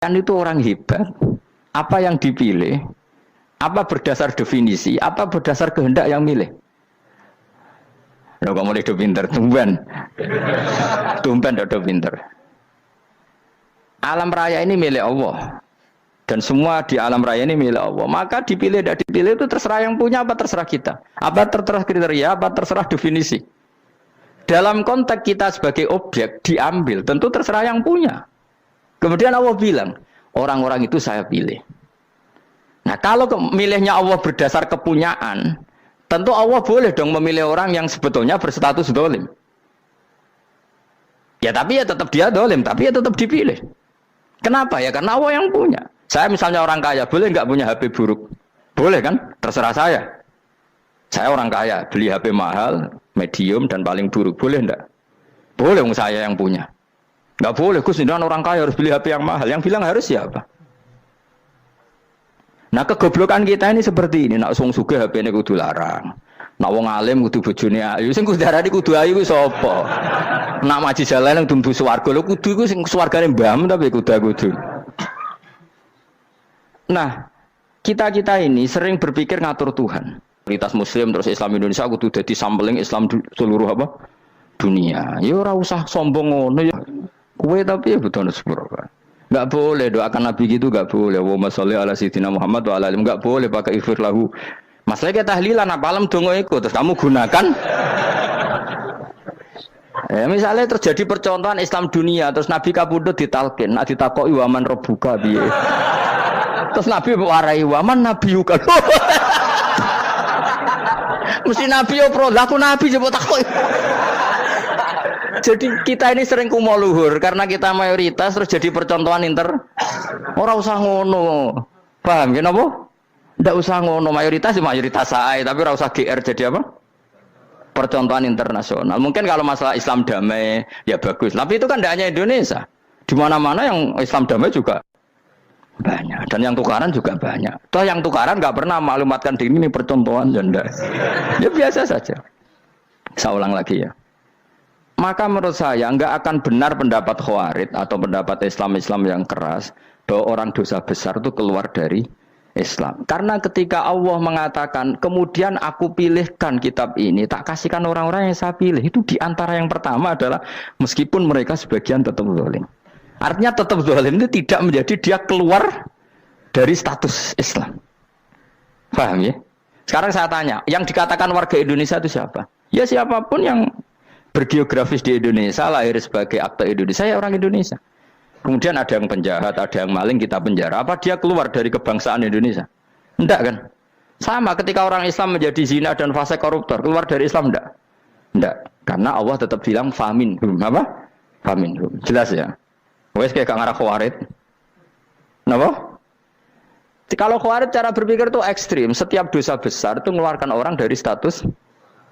Kan itu orang hebat. Apa yang dipilih? Apa berdasar definisi? Apa berdasar kehendak yang milih? Lo kamu udah pinter, tumben udah pinter. Alam raya ini milik Allah, dan semua di alam raya ini milik Allah. Maka dipilih tidak dipilih itu terserah yang punya, apa terserah kita, apa terserah kriteria, apa terserah definisi. Dalam konteks kita sebagai objek diambil, tentu terserah yang punya. Kemudian Allah bilang, orang-orang itu saya pilih. Nah kalau milihnya Allah berdasar kepunyaan, tentu Allah boleh dong memilih orang yang sebetulnya berstatus dolim. Ya tapi ya tetap dia dolim, tapi ya tetap dipilih. Kenapa ya? Karena Allah yang punya. Saya misalnya orang kaya, boleh nggak punya HP buruk? Boleh kan? Terserah saya. Saya orang kaya, beli HP mahal, medium dan paling buruk. Boleh enggak? Boleh, saya yang punya. Nggak boleh, Gus, ini orang kaya harus beli HP yang mahal. Yang bilang harus siapa? Nah kegoblokan kita ini seperti ini. Nak wong sugih HP ini kudu larang. Nak wong alim kudu bojone ayu. Sing kudu darani kudu ayu ku sapa? Nak maji jalan nang dumbu swarga lho kudu iku sing swargane mbahmu tapi kudu. Nah, kita ini sering berpikir ngatur Tuhan. Prioritas Muslim terus Islam Indonesia kudu dadi sampling Islam seluruh apa? Dunia. Ya ora usah sombong ngono ya. Kue tapi ya betul sepuro kan. Enggak boleh doakan Nabi gitu, enggak boleh. Wa sholli ala sayyidina Muhammad wa ala alihi, enggak boleh pakai ighfir lahu. Masalahnya tahlilan apa alam dongo iku terus kamu gunakan. Misalnya terjadi percontohan Islam dunia terus Nabi kapundhut ditalkin, nak ditakoki waman rabbuka piye. Terus Nabi warai waman nabiyuka. Mesti Nabi yo pro, lah aku Nabi coba takoki. Jadi kita ini sering kumo luhur karena kita mayoritas terus jadi percontohan Ora usah ngono. Paham ya napa? Ndak usah ngono, mayoritas saya, tapi ora usah GR jadi apa? Percontohan internasional. Mungkin kalau masalah Islam damai ya bagus. Tapi itu kan tidak hanya Indonesia. Di mana-mana yang Islam damai juga banyak dan yang tukaran juga banyak. Toh yang tukaran nggak pernah maklumatkan diri ini percontohan janda. Ya biasa saja. Saya ulang lagi ya. Maka menurut saya nggak akan benar pendapat Khawarij atau pendapat Islam yang keras bahwa orang dosa besar itu keluar dari Islam. Karena ketika Allah mengatakan kemudian aku pilihkan kitab ini tak kasihkan orang-orang yang saya pilih, itu diantara yang pertama adalah meskipun mereka sebagian tetap zalim. Artinya tetap zalim itu tidak menjadi dia keluar dari status Islam. Paham ya? Sekarang saya tanya, yang dikatakan warga Indonesia itu siapa? Ya siapapun yang bergeografis di Indonesia, lahir sebagai akte Indonesia, ya orang Indonesia. Kemudian ada yang penjahat, ada yang maling, kita penjara. Apa dia keluar dari kebangsaan Indonesia? Enggak kan? Sama ketika orang Islam menjadi zina dan fase koruptor, keluar dari Islam enggak? Enggak. Karena Allah tetap bilang faminhum. Apa? Faminhum. Jelas ya? Wes kayak ngarah Khawarij. Kenapa? Kalau Khawarij cara berpikir itu ekstrim. Setiap dosa besar itu mengeluarkan orang dari status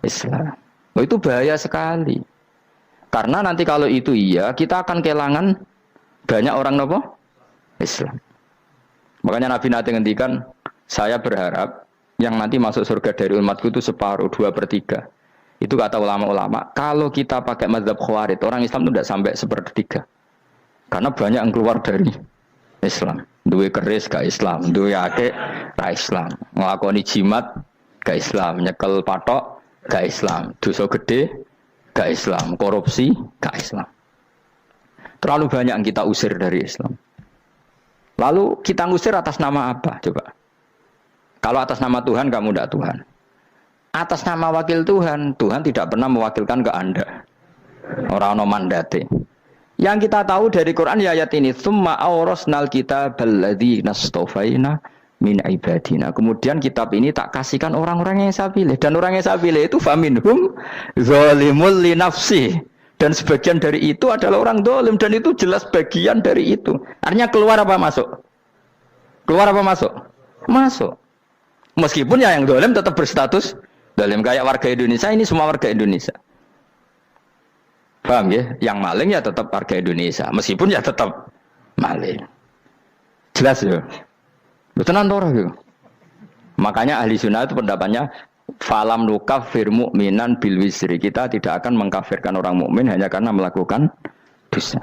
Islam. Oh, itu bahaya sekali. Karena nanti kalau itu iya, kita akan kehilangan banyak orang nopo Islam. Makanya Nabi nanti ngendikan, saya berharap yang nanti masuk surga dari umatku itu separuh, 2/3. Itu kata ulama-ulama. Kalau kita pakai mazhab Khawarij, orang Islam itu tidak sampai 1/3. Karena banyak yang keluar dari Islam. Duwe keris gak Islam, duwe akeh gak Islam, nglakoni jimat gak Islam, nyekel patok gak Islam, dosa gede gak Islam, korupsi gak Islam. Terlalu banyak yang kita usir dari Islam. Lalu kita ngusir atas nama apa? Coba. Kalau atas nama Tuhan, kamu tidak Tuhan. Atas nama wakil Tuhan, Tuhan tidak pernah mewakilkan ke Anda. Orang-orang mandate. Yang kita tahu dari Quran ya ayat ini, tsumma awrasnal kitabal ladzina istafaina min ibadina. Kemudian kitab ini tak kasihkan orang-orang yang saya pilih, dan orang yang saya pilih itu faminhum zalimul li nafsi, dan sebagian dari itu adalah orang zalim, dan itu jelas bagian dari itu. Artinya keluar apa masuk? Keluar apa masuk? Masuk. Meskipun ya yang zalim tetap berstatus zalim, kayak warga Indonesia, ini semua warga Indonesia. Paham ya? Yang maling ya tetap warga Indonesia, meskipun ya tetap maling. Jelas ya? Betulan torah gitu. Makanya ahli sunnah itu pendapatnya falam nukafir mu'minan bil wisri. Kita tidak akan mengkafirkan orang mukmin hanya karena melakukan dosa.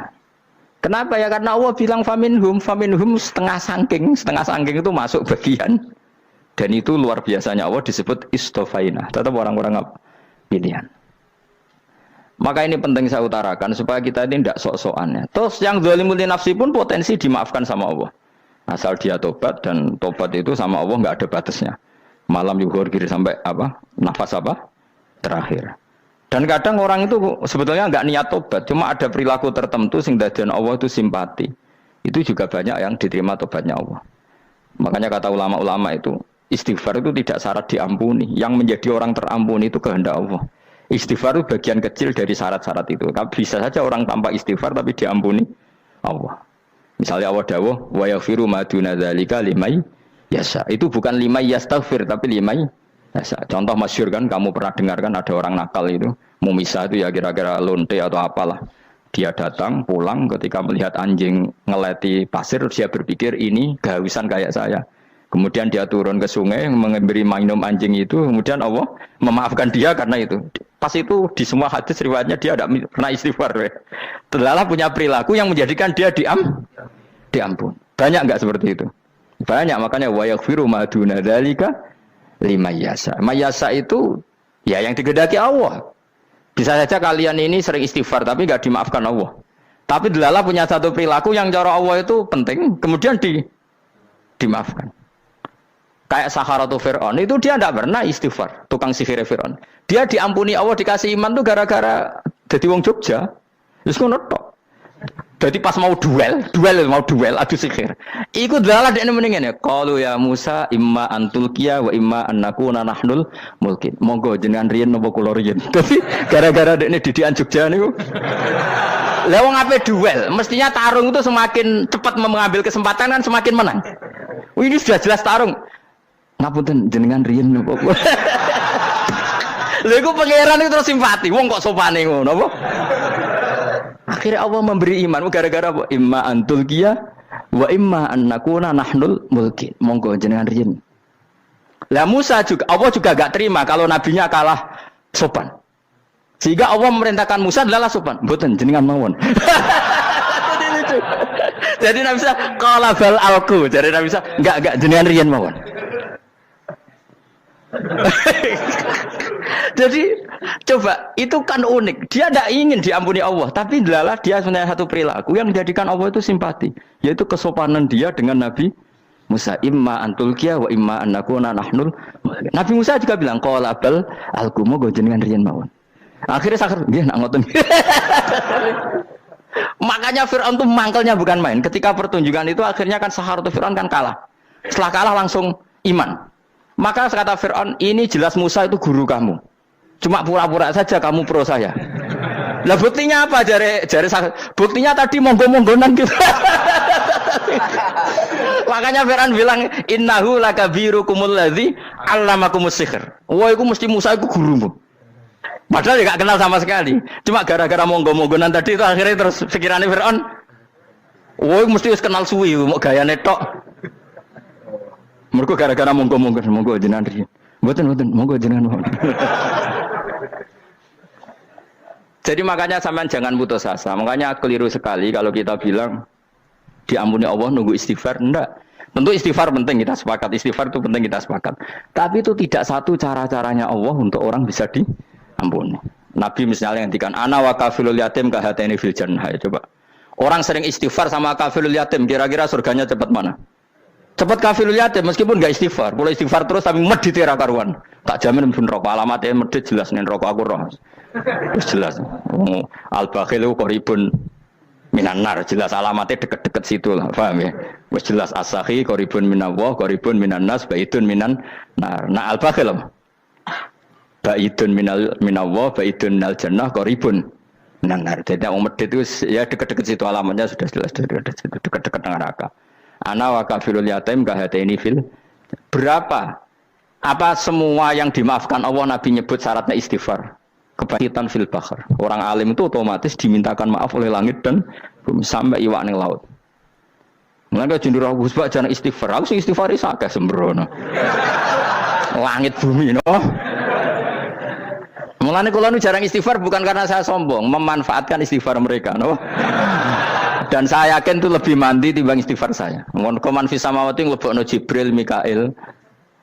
Kenapa ya? Karena Allah bilang faminhum setengah sangking itu masuk bagian. Dan itu luar biasanya Allah disebut istofaina. Tetap orang-orang pilihan. Maka ini penting saya utarakan supaya kita ini tidak sok-sokan ya. Terus yang zalimul nafsi pun potensi dimaafkan sama Allah. Asal dia tobat dan tobat itu sama Allah nggak ada batasnya. Malam yuhur kiri sampai apa? Nafas apa? Terakhir. Dan kadang orang itu sebetulnya nggak niat tobat, cuma ada perilaku tertentu sehingga dadian Allah itu simpati. Itu juga banyak yang diterima tobatnya Allah. Makanya kata ulama-ulama itu, istighfar itu tidak syarat diampuni. Yang menjadi orang terampuni itu kehendak Allah. Istighfar itu bagian kecil dari syarat-syarat itu. Bisa saja orang tanpa istighfar tapi diampuni Allah. Misalnya Allah dawuh, wa yaghfiru ma duna dzalika limay yasha. Itu bukan limay yastaghfir tapi limay yasha. Contoh masyhur kan, kamu pernah dengarkan ada orang nakal itu, mumisah itu ya kira-kira lonte atau apalah. Dia datang pulang ketika melihat anjing ngeleti pasir, dia berpikir ini kehausan kayak saya. Kemudian dia turun ke sungai memberi minum anjing itu, kemudian Allah memaafkan dia karena itu. Pas itu di semua hadis riwayatnya dia tidak pernah istighfar. Allah punya perilaku yang menjadikan dia diampun. Banyak enggak seperti itu? Banyak, makanya wa yaghfiru ma duna dzalika liman yasha. Mayasa itu ya yang digedaki Allah. Bisa saja kalian ini sering istighfar tapi enggak dimaafkan Allah. Tapi Allah punya satu perilaku yang cara Allah itu penting, kemudian dimaafkan. Kayak Saharatu Fir'aun itu dia tidak pernah istighfar, tukang sihir Fir'aun. Dia diampuni Allah, dikasih iman tuh gara-gara jadi wong Jogja. Terus ngono tok. Jadi pas mau duel adu sihir. Iku dalah dekne mendingan ya. Qalu ya Musa imma antulqiya wa imma annakuna nahnul mulkin. Monggo jenengan riyen napa kula riyen. Dadi gara-gara dekne didikan Jogja niku. Lah wong ape duel, mestinya tarung itu semakin cepat mengambil kesempatan kan semakin menang. Ini sudah jelas tarung. Ngapunten jenengan riyen napa. Lha iku pangeran itu terus simpati. Wong kok sopane ngono apa? Akhirnya Allah memberi iman gara-gara apa? Imma antulqiya wa imma annakuna nahnul mulkin. Monggo jenengan riyen. Lah Musa juga Allah juga enggak terima kalau nabinya kalah sopan. Sehingga Allah memerintahkan Musa adalah sopan. Mboten jenengan mawon. Jadi Nabi Musa qala bal alqu. Jadi Nabi Musa enggak jenengan riyen mawon. Jadi coba itu kan unik. Dia tidak ingin diampuni Allah, tapi adalah dia sebenarnya satu perilaku yang menjadikan Allah itu simpati, yaitu kesopanan dia dengan Nabi Musa. Imma antulqiya wa imma annakuna nahnul. Nabi Musa juga bilang qala bal alqu go jenengan riyen mawon. Akhirnya sakar nggih nak ngoten. Makanya Fir'aun itu mangkelnya bukan main. Ketika pertunjukan itu akhirnya kan Saharatu Fir'aun kan kalah. Setelah kalah langsung iman. Maka kata Fir'aun, ini jelas Musa itu guru kamu. Cuma pura-pura saja kamu pro saya. Lah buktinya apa? Jare buktinya tadi monggo-monggonan gitu. Makanya Fir'aun bilang innahu lakabirukumul ladzi 'allamakumus sihr. Wah, iku mesti Musa iku gurumu. Padahal dia enggak kenal sama sekali. Cuma gara-gara monggo-monggonan tadi itu akhirnya terus pikirannya Fir'aun. Wah, mesti wis kenal suwi, mau gayane tok. Mergo gara-gara monggo jenengan riyen. Mboten monggo jenengan mawon. Jadi makanya sampean jangan putus asa. Makanya keliru sekali kalau kita bilang diampuni Allah nunggu istighfar. Enggak. Tentu istighfar penting, kita sepakat. Istighfar itu penting, kita sepakat. Tapi itu tidak satu cara-caranya Allah untuk orang bisa diampuni. Nabi misalnya ngendikan ana wa kafilul yatim kahateni fil jannah. Coba. Orang sering istighfar sama kafilul yatim, kira-kira surganya cepat mana? Cepat kafirul yatim meskipun enggak istighfar. Kalau istighfar terus tapi medit ra karuan. Tak jamin pun rokok alamatnya medit jelas nen rokok aku roh. Jelas. Al-bakhil qaribun minan nar, jelas alamatnya deket-deket situ lah, paham ya? Wis jelas as-sakhi qaribun minallah, qaribun minan nas, baitun minan nar. Nah al-bakhil baitun minallah, baitun minal jannah, qaribun minan nar. Jadi yang medit itu ya deket-deket situ alamatnya sudah jelas deket-deket neraka. Ana wa kafirul yatim kahatini fil. Berapa? Apa semua yang dimaafkan Allah Nabi nyebut syaratnya istighfar? Kebaikan fil bahr. Orang alim itu otomatis dimintakan maaf oleh langit dan bumi sampai iwak ning laut. Mulane jendur Gus Pak jangan istighfar. Aku sing istighfar iki akeh sembrono. Langit bumi no. Mulane kula nu jarang istighfar bukan karena saya sombong, memanfaatkan istighfar mereka no. Dan saya yakin itu lebih mandi timbang istighfar saya. Koman fi samawati nglebokno Jibril, Mikail.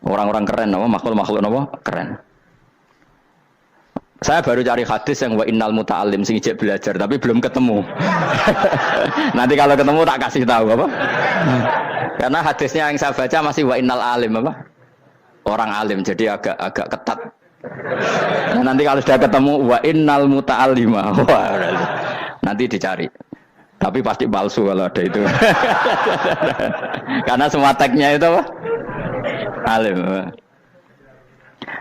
Orang-orang keren apa makhluk-makhluk apa? Keren. Saya baru cari hadis yang wa innal muta'allim sing ijek belajar tapi belum ketemu. Nanti kalau ketemu tak kasih tahu apa? Karena hadisnya yang saya baca masih wa innal alim apa? Orang alim jadi agak ketat. Nah, nanti kalau sudah ketemu wa innal muta'allima. Wah, nanti dicari. Tapi pasti palsu kalau ada itu. Karena semua tagnya itu apa? Alim.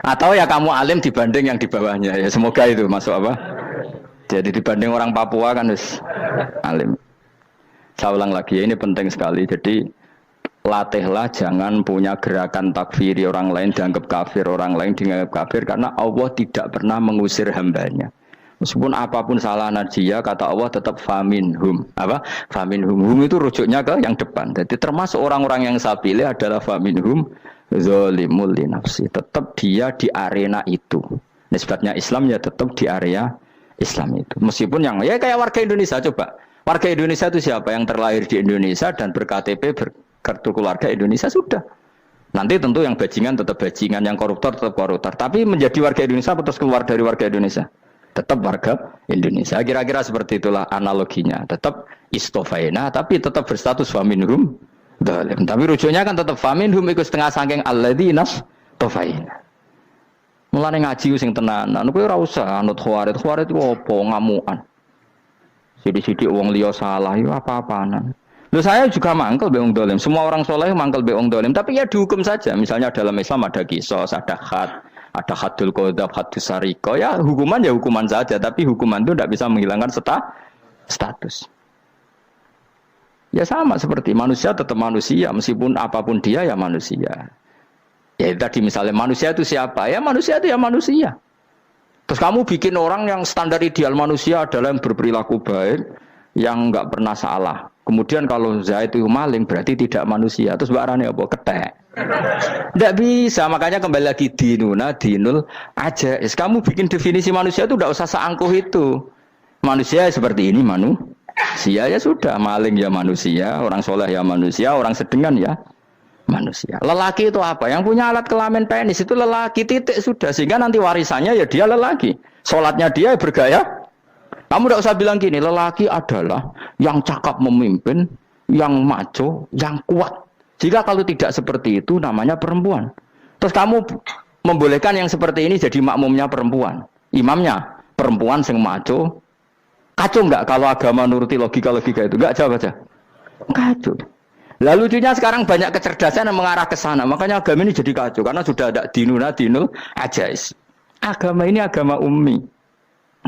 Atau ya kamu alim dibanding yang di bawahnya ya semoga itu masuk apa? Jadi dibanding orang Papua kan harus alim. Saya ulang lagi ya, ini penting sekali. Jadi latihlah jangan punya gerakan takfiri orang lain dianggap kafir, orang lain dianggap kafir karena Allah tidak pernah mengusir hambanya. Meskipun apapun salah najiyah kata Allah tetap faminhum. Apa? Faminhum. Hum itu rujuknya ke yang depan. Jadi termasuk orang-orang yang saya pilih adalah faminhum zalimul li nafsi. Tetap dia di arena itu. Nisbatnya Islam ya tetap di area Islam itu. Meskipun yang ya kayak warga Indonesia coba. Warga Indonesia itu siapa yang terlahir di Indonesia dan ber-KTP berkartu keluarga Indonesia sudah. Nanti tentu yang bajingan tetap bajingan, yang koruptor tetap koruptor. Tapi menjadi warga Indonesia terus keluar dari warga Indonesia. Tetap warga Indonesia. Kira-kira seperti itulah analoginya. Tetap istofaina tapi tetap berstatus faminhum dhalim. Tapi rujuknya kan tetap faminhum ikut setengah saking alladzinas tofaina. Mulane ngaji sing tenanan kowe ora usah anut khawarit. Khawarit ku opo ngamukan. Sidik-sidik wong liya salah yo apa-apanan. Loh saya juga mangkel be wong dhalim. Semua orang soleh mangkel be wong dhalim, tapi ya dihukum saja. Misalnya dalam Islam ada qisas, ada had, ada hadul qadzaf, hadus sariko. Ya hukuman saja, tapi hukuman itu tidak bisa menghilangkan status. Ya sama seperti manusia tetap manusia, meskipun apapun dia ya manusia. Ya tadi misalnya manusia itu siapa? Ya manusia itu ya manusia. Terus kamu bikin orang yang standar ideal manusia adalah yang berperilaku baik, yang enggak pernah salah. Kemudian kalau Zaid itu maling berarti tidak manusia. Terus barangnya apa? Ketek. Tidak bisa, makanya kembali lagi dinul aja. Kamu bikin definisi manusia itu tidak usah seangkuh itu. Manusia seperti ini manusia ya sudah, maling ya manusia, orang soleh ya manusia, orang sedengan ya manusia. Lelaki itu apa? Yang punya alat kelamin penis itu lelaki titik sudah. Sehingga nanti warisannya ya dia lelaki. Sholatnya dia bergaya. Kamu tidak usah bilang gini, lelaki adalah yang cakap memimpin, yang maco, yang kuat. Jika kalau tidak seperti itu namanya perempuan. Terus kamu membolehkan yang seperti ini jadi makmumnya perempuan. Imamnya perempuan sing maco. Kacau enggak kalau agama nuruti logika-logika itu? Enggak jawab aja. Kacau. Lalu lucunya sekarang banyak kecerdasan yang mengarah ke sana. Makanya agama ini jadi kacau. Karena sudah ada dinul ajais. Agama ini agama ummi.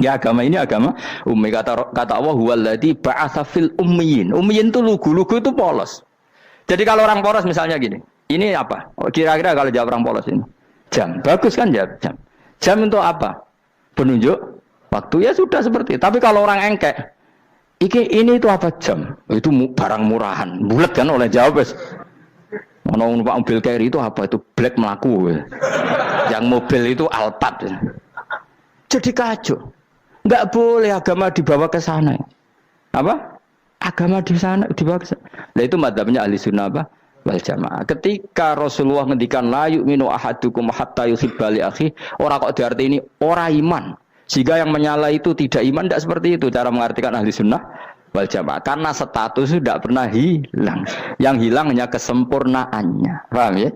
Ya agama ini agama ummi. Kata Allah huwallazi ba'atsa fil ummiyin. Ummiyin itu lugu itu polos. Jadi kalau orang polos misalnya gini, ini apa? Kira-kira kalau jawab orang polos ini, jam. Bagus kan jawab jam. Jam untuk apa? Penunjuk waktu ya sudah seperti itu. Tapi kalau orang engkek, ini itu apa jam? Itu barang murahan. Bulat kan oleh jawab. Mau numpak mobil carry itu apa? Itu black melaku. Yang mobil itu Alphard. Jadi kacau. Enggak boleh agama dibawa ke sana. Apa? Agama di sana dibawa ke sana. Nah itu madzhabnya ahli sunnah apa? Wal jamaah. Ketika Rasulullah ngendikan la yu'minu ahadukum hatta yuhibba li akhi, ora kok diarti ini ora iman. Sehingga yang menyala itu tidak iman, tidak seperti itu cara mengartikan ahli sunnah wal jamaah. Karena status itu tidak pernah hilang. Yang hilang hanya kesempurnaannya. Paham ya?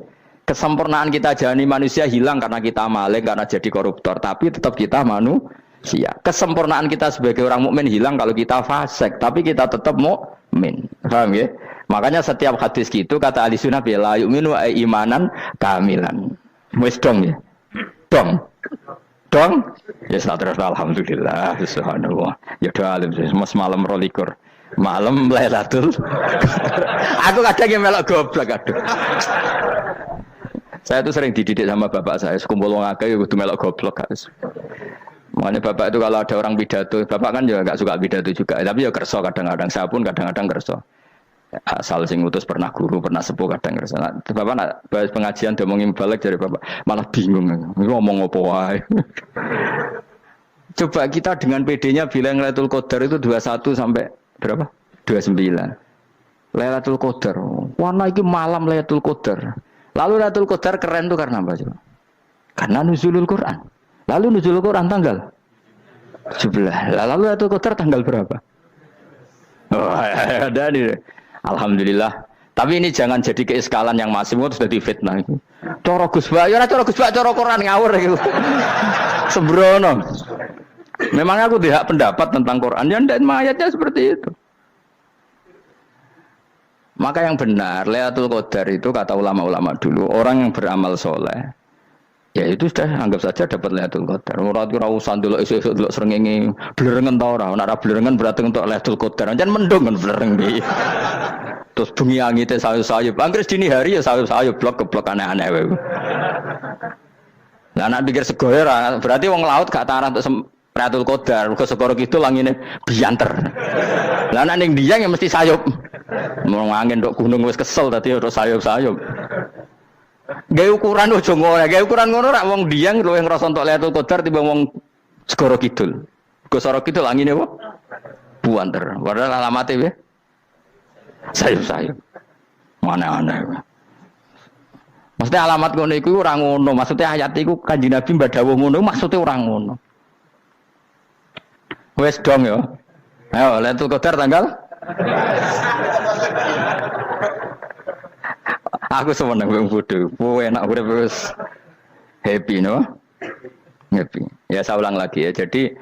Kesempurnaan kita jalani manusia hilang karena kita maling, karena jadi koruptor. Tapi tetap kita manusia. Kesempurnaan kita sebagai orang mukmin hilang kalau kita fasik. Tapi kita tetap mukmin. Paham ya? Makanya setiap hadis gitu kata ahli sunnah la yu'minu imanan kamilan. Wis dong ya? Dong. Ya terus alhamdulillah. Subhanallah. Ya doa alim mas malam 12. Malam Lailatul. Aku kadang yang melok goblok aduh. Saya tuh sering dididik sama bapak saya, sekumpul wong akeh kudu melok goblok guys. Makanya bapak itu kalau ada orang pidato, bapak kan juga enggak suka pidato juga, tapi ya kerso kadang-kadang, saya pun kadang-kadang kerso. Asal sing ngutus pernah guru, pernah sepuh kadang kerso. Nah, bapak nak bahas pengajian ngomongin balik dari bapak, malah bingung ngomong apa wae. Coba kita dengan PD-nya bilang Lailatul Qadar itu 21 sampai berapa? 29. Lailatul Qadar. Warna iki malam Lailatul Qadar. Lalu Lailatul Qadar keren tuh karena apa coba? Karena nuzulul Quran. Lalu nuzulul Quran tanggal 17. Lalu Lailatul Qadar tanggal berapa? Oh, ada nih. Alhamdulillah. Tapi ini jangan jadi keiskalan yang masif itu sudah difitnah itu. Cara Gus Bak, ya cara Gus Bak, cara Quran ngawur gitu. Sembrono. Memang aku tidak pendapat tentang Quran, ya dan ayatnya seperti itu. Maka yang benar, Lailatul Qadar itu kata ulama-ulama dulu, orang yang beramal soleh, ya itu sudah anggap saja dapat Lailatul Qadar. Ora usah ndelok esuk-esuk ndelok srengenge blerengen ta ora, nek blerengen berarti untuk Lailatul Qadar. Jan mendung kan blereng iki. Terus bengi angite sayup-sayup. Anggere dini hari ya sayup-sayup blok-blok aneh-aneh wae. Lah nek pikir segoyo ora, berarti wong laut gak tarah untuk Lailatul Qadar, mergo segoro kidul langine bianter. Lah nek ning Dieng ya mesti sayup. Mau angin tok gunung wis kesel tadi ora sayup-sayup. Gawe ukuran ojo ngono, gawe ukuran ngono rak wong Dieng luwih ngrasa entuk Lailatul Qadar timbang wong segoro kidul. Segoro kidul angine apa? Buanter. Padahal alamate piye? Sayup-sayup. Mana-mana. Maksudnya alamat ngono iku ora ngono, maksudnya ayat iku Kanjeng Nabi mbak dawuh ngono, maksudnya ora ngono. Wes dong ya. Ayo Lailatul Qadar tanggal. Aku seneng wong bodho. Kowe enak urip wis happy no? Happy. Ya saya ulang lagi ya. Jadi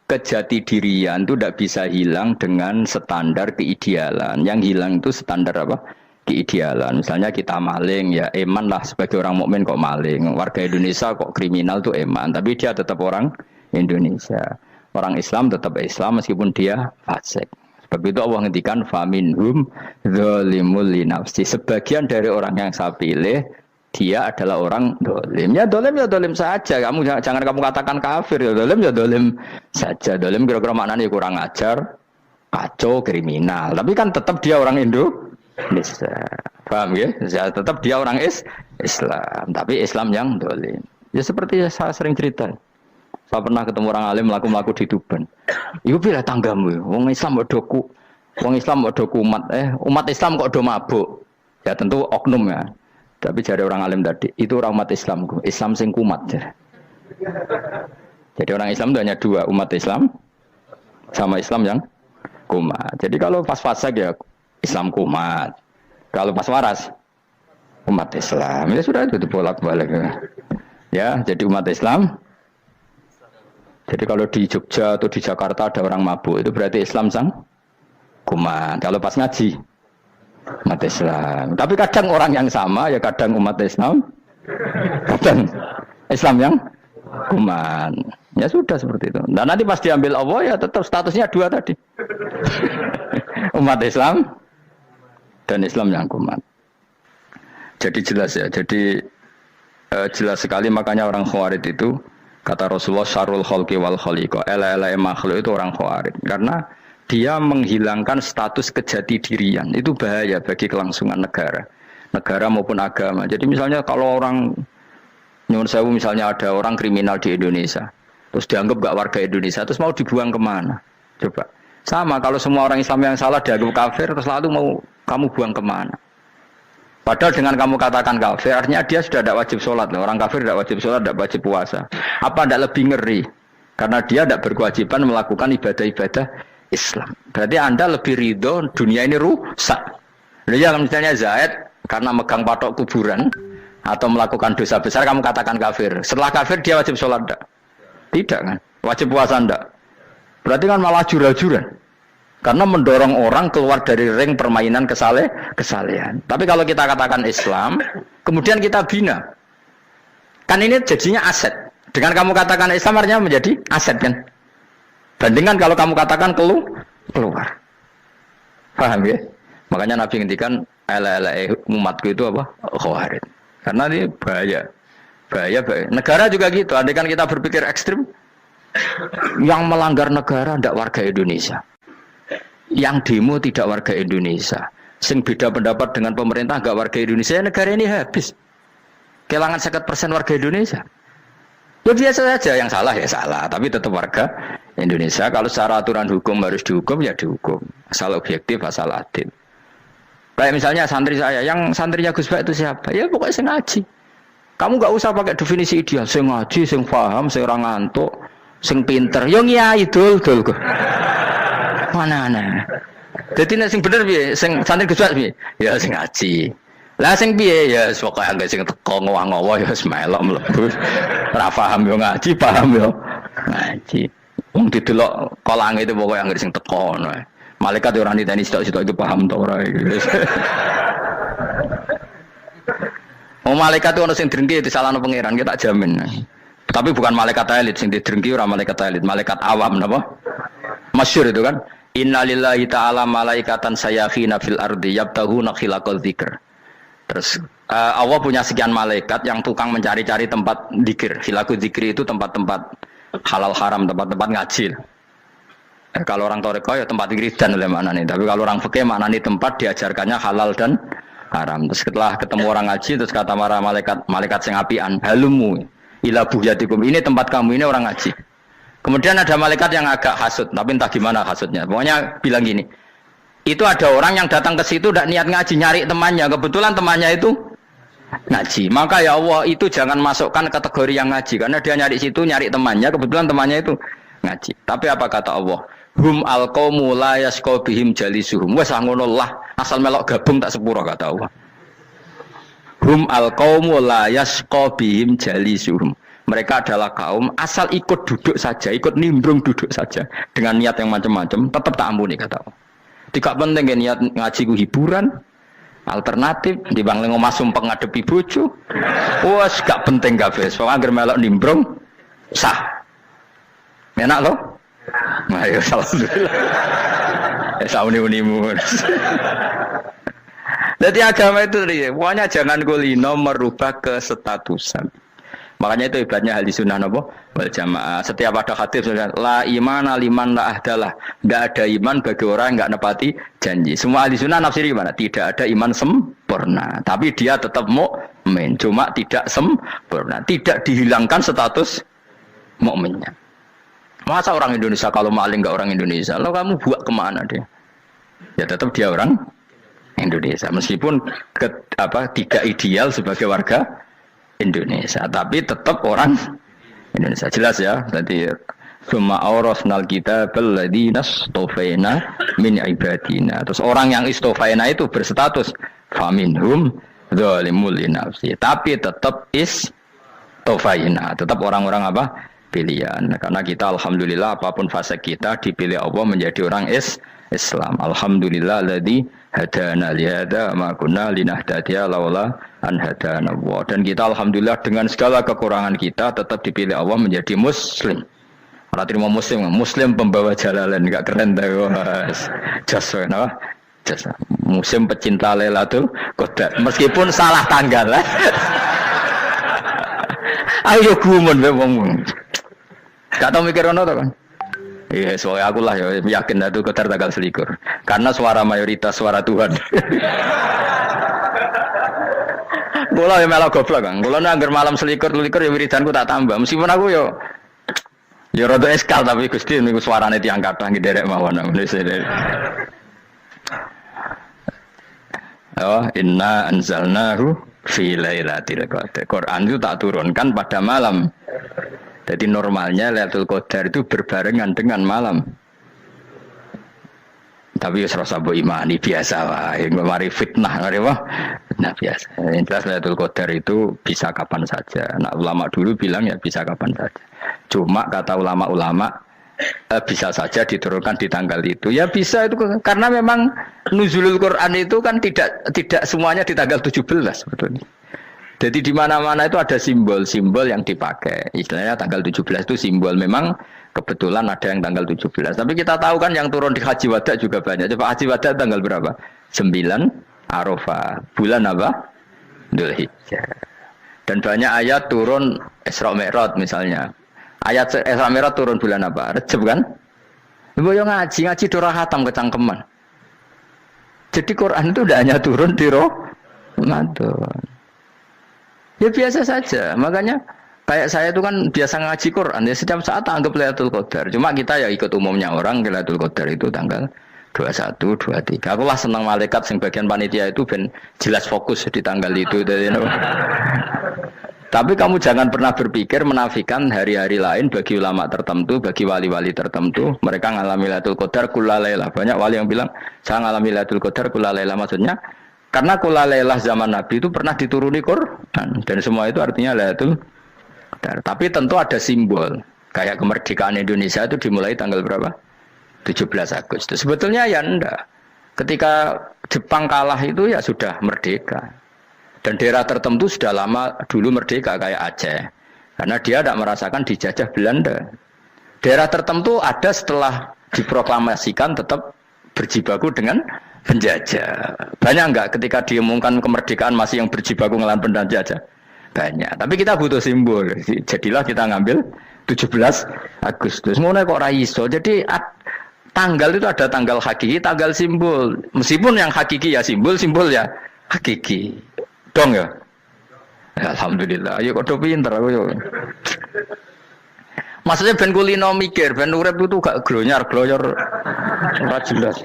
kejati dirian itu tidak bisa hilang dengan standar keidealan. Yang hilang itu standar apa? Keidealan. Misalnya kita maling ya eman lah sebagai orang mukmin kok maling. Warga Indonesia kok kriminal tuh eman, tapi dia tetap orang Indonesia. Orang Islam tetap Islam meskipun dia fasik. Sebab itu Allah ngendikan faminhum zalimul linafsi. Sebagian dari orang yang saya pilih dia adalah orang dolim. Ya dolim saja. Jangan kamu katakan kafir ya dolim saja. Dolim kira-kira maknanya kurang ajar, kacau, kriminal. Tapi kan tetap dia orang Indonesia. Paham ya? Tetap dia orang Islam. Tapi Islam yang dolim. Ya seperti saya sering cerita. Saya pernah ketemu orang alim melaku di Tuban. Iku pilih tanggamu, wong Islam kok doku, wong Islam kok doku umat Islam kok do mabuk. Ya tentu oknum ya. Tapi jari orang alim tadi, itu orang umat Islamku, Islam sing kumat. Jadi orang Islam itu hanya dua, umat Islam sama Islam yang kumat. Jadi kalau pas fasik ya Islam kumat. Kalau pas waras umat Islam. Ya sudah itu bolak-balik. Ya, jadi umat Islam. Jadi kalau di Jogja atau di Jakarta ada orang mabuk, itu berarti Islam sang kumat. Kalau pas ngaji, umat Islam. Tapi kadang orang yang sama, ya kadang umat Islam, kadang Islam yang kumat. Ya sudah seperti itu. Dan nanti pas diambil Allah, ya tetap statusnya dua tadi. Umat Islam dan Islam yang kumat. Jadi jelas ya. Jadi jelas sekali makanya orang Khawarij itu kata Rasulullah syarrul khalqi wal khaliqa. Ela-ela makhluk itu orang Khawarij. Karena dia menghilangkan status kejati dirian. Itu bahaya bagi kelangsungan negara. Negara maupun agama. Jadi misalnya kalau orang nyuwun sewu misalnya ada orang kriminal di Indonesia. Terus dianggap gak warga Indonesia. Terus mau dibuang kemana? Coba. Sama kalau semua orang Islam yang salah dianggap kafir. Terus lalu mau kamu buang kemana? Padahal dengan kamu katakan kafir, artinya dia sudah tidak wajib sholat. Orang kafir tidak wajib sholat, tidak wajib puasa. Apa tidak lebih ngeri? Karena dia tidak berkewajiban melakukan ibadah-ibadah Islam. Berarti Anda lebih ridho dunia ini rusak. Jadi misalnya Zaid, karena megang patok kuburan, atau melakukan dosa besar, kamu katakan kafir. Setelah kafir, dia wajib sholat tidak? Tidak kan? Wajib puasa tidak? Berarti kan malah jura-jura. Karena mendorong orang keluar dari ring permainan kesalehan. Tapi kalau kita katakan Islam, kemudian kita bina. Kan ini jadinya aset. Dengan kamu katakan Islam artinya menjadi aset kan. Bandingkan kalau kamu katakan keluar. Paham ya? Makanya Nabi ngendikan ala umatku itu apa? Khawarij. Karena ini bahaya. Bahaya. Negara juga gitu. Andai kan kita berpikir ekstrim, yang melanggar negara tidak warga Indonesia. Yang demo tidak warga Indonesia. Sing beda pendapat dengan pemerintah enggak warga Indonesia, negara ini habis. Kehilangan 50% warga Indonesia. Ya biasa saja, yang salah ya salah, tapi tetap warga Indonesia. Kalau secara aturan hukum harus dihukum ya dihukum. Asal objektif, asal adil. Kayak misalnya santri saya, yang santrinya Gus Bak itu siapa? Ya pokoknya sing ngaji. Kamu nggak usah pakai definisi ideal, sing ngaji, sing paham, sing ora ngantuk, sing pinter. Yo ngiyai dul. Mana. Jadi nek sing bener piye? Sing santri Gus Bak piye? Ya sing ngaji. Lah sing piye? Ya pokoke anggere sing teko ngowah-ngowah ya wis melok mlebu. Ora paham yo ngaji, paham yo ngaji. Wong didelok kolange itu pokoke anggere sing teko ngono. Malaikat ora niteni sitok-sitok itu paham ta ora iki. Malaikat itu ono sing drengki disalahno pangeran, kita jamin. Tapi bukan malaikat elit sing didrengki ora malaikat elit, malaikat awam napa? Masyhur itu kan. Innalillahi ta'ala malaikatan sayakhina fil ardi yabtaghuna khilaqal dzikr. Terus Allah punya sekian malaikat yang tukang mencari-cari tempat dzikir. Khilaqul dzikri itu tempat-tempat halal haram, tempat-tempat ngaji. Kalau orang toreko ya tempat wiridan oleh maknanya. Tapi kalau orang fikih maknanya tempat diajarkannya halal dan haram. Terus setelah ketemu orang ngaji terus kata para malaikat sing apian, halumu ila buhyatikum. Ini tempat kamu, ini orang ngaji. Kemudian ada malaikat yang agak hasud, tapi entah gimana hasudnya. Pokoknya bilang gini, itu ada orang yang datang ke situ tidak niat ngaji, nyari temannya. Kebetulan temannya itu ngaji. Maka ya Allah itu jangan masukkan kategori yang ngaji, karena dia nyari situ nyari temannya. Kebetulan temannya itu ngaji. Tapi apa kata Allah? Hum alqaumu la yasqa bihim jalisuhum. Wes ngono lah, asal melok gabung tak sepuro kata Allah. Hum alqaumu la yasqa bihim jalisuhum. Mereka adalah kaum asal ikut duduk saja, ikut nimbrung duduk saja dengan niat yang macam-macam, tetap tak ampuni kata Allah. Tidak penting niat ngaji ku hiburan, alternatif di bang lengo masum pengadepi bojo. Wes gak penting kabeh. Wong anggere melok nimbrung sah. Enak loh. Nah, ya alhamdulillah. Sauni-unimu. Jadi agama itu pokoknya jangan kulino merubah kesestatusan. Makanya itu hebatnya ahli sunnah napa wal jamaah. Setiap ada hadis la imana liman la ahdalah. Enggak ada iman bagi orang yang enggak nepati janji. Semua ahli sunnah nafsiri gimana? Tidak ada iman sempurna, tapi dia tetap mukmin, cuma tidak sempurna. Tidak dihilangkan status mukminnya. Masa orang Indonesia kalau maling enggak orang Indonesia? Lo kamu buat kemana dia? Ya tetap dia orang Indonesia meskipun tidak ideal sebagai warga Indonesia, tapi tetap orang Indonesia. Jelas ya. Jadi summa awrasnal kitabal ladzina istofaina min ibadina. Terus orang yang istofaina itu berstatus faminhum zalimul linafsi. Tapi tetap istofaina, tetap orang-orang apa? Pilihan. Karena kita alhamdulillah apapun fase kita dipilih Allah menjadi orang Islam. Alhamdulillah alladzi hadana lihada ma kunna linahtadiya laula an hadana Allah. Dan kita alhamdulillah dengan segala kekurangan kita tetap dipilih Allah menjadi muslim. Ora terima muslim pembawa jalalan, enggak keren ta Mas. Jas napa? Jas. Muslim pecinta Lailatul Qadar. Meskipun salah tanggal. Ayo gumun wae wong. Gak tau mikir ono to kan? Iya, soalnya aku lah ya yakin itu Qadar tanggal 21. Karena suara mayoritas suara Tuhan. Kula ya melok goblok kan. Kula nek anggar malam 21 ya wiridanku tak tambah. Meskipun aku ya rada eskal tapi Gusti niku suarane tiyang kathah nderek mawon. Oh, inna anzalnahu fi lailatul qadar. Quran itu tak turunkan pada malam. Jadi normalnya Lailatul Qadar itu berbarengan dengan malam. Tapi ya serasa mbok imani biasa wae, mari fitnah ngene wah. Nah biasa. Yang jelas Lailatul Qadar itu bisa kapan saja. Nah ulama dulu bilang ya bisa kapan saja. Cuma kata ulama-ulama bisa saja diturunkan di tanggal itu. Ya bisa itu karena memang nuzulul Quran itu kan tidak semuanya di tanggal 17 sebetulnya. Jadi di mana-mana itu ada simbol-simbol yang dipakai. Istilahnya tanggal 17 itu simbol. Memang kebetulan ada yang tanggal 17. Tapi kita tahu kan yang turun di Haji Wada juga banyak. Coba Haji Wada tanggal berapa? 9 Arafah. Bulan apa? Dzulhijjah. Dan banyak ayat turun Isra Mi'raj misalnya. Ayat Isra Mi'raj turun bulan apa? Rejab kan? Ibu yang ngaji dora khatam kecangkeman. Jadi Quran itu tidak hanya turun di Ramadan. Ya biasa saja, makanya Kayak saya itu kan biasa ngaji Quran, ya setiap saat anggap Lailatul Qadar. Cuma kita ya ikut umumnya orang, Lailatul Qadar itu tanggal 21, 23. Aku lah senang malaikat yang bagian panitia itu ben jelas fokus di tanggal itu. Tapi kamu jangan pernah berpikir menafikan hari-hari lain bagi ulama tertentu, bagi wali-wali tertentu. Mereka ngalami Lailatul Qadar kullailah. Banyak wali yang bilang, saya ngalami Lailatul Qadar kullailah. Maksudnya, karena kullailah zaman Nabi itu pernah dituruni Quran. Dan semua itu artinya Lailatul Qadar. Tapi tentu ada simbol. Kayak kemerdekaan Indonesia itu dimulai tanggal berapa? 17 Agustus. Sebetulnya ya enggak. Ketika Jepang kalah itu ya sudah merdeka. Dan daerah tertentu sudah lama dulu merdeka kayak Aceh. Karena dia tidak merasakan dijajah Belanda. Daerah tertentu ada setelah diproklamasikan tetap berjibaku dengan penjajah. Banyak enggak ketika diumumkan kemerdekaan masih yang berjibaku ngelawan penjajah? Banyak. Tapi kita butuh simbol. Jadilah kita ngambil 17 Agustus. Ngono kok ra iso. Jadi tanggal itu ada tanggal hakiki, tanggal simbol. Meskipun yang hakiki ya simbol, simbol ya hakiki. Dong ya? Alhamdulillah. Ayo kok pinter aku yo. Maksudnya ben kulino mikir, ben urip itu gak glonyar-glonyor ora jelas.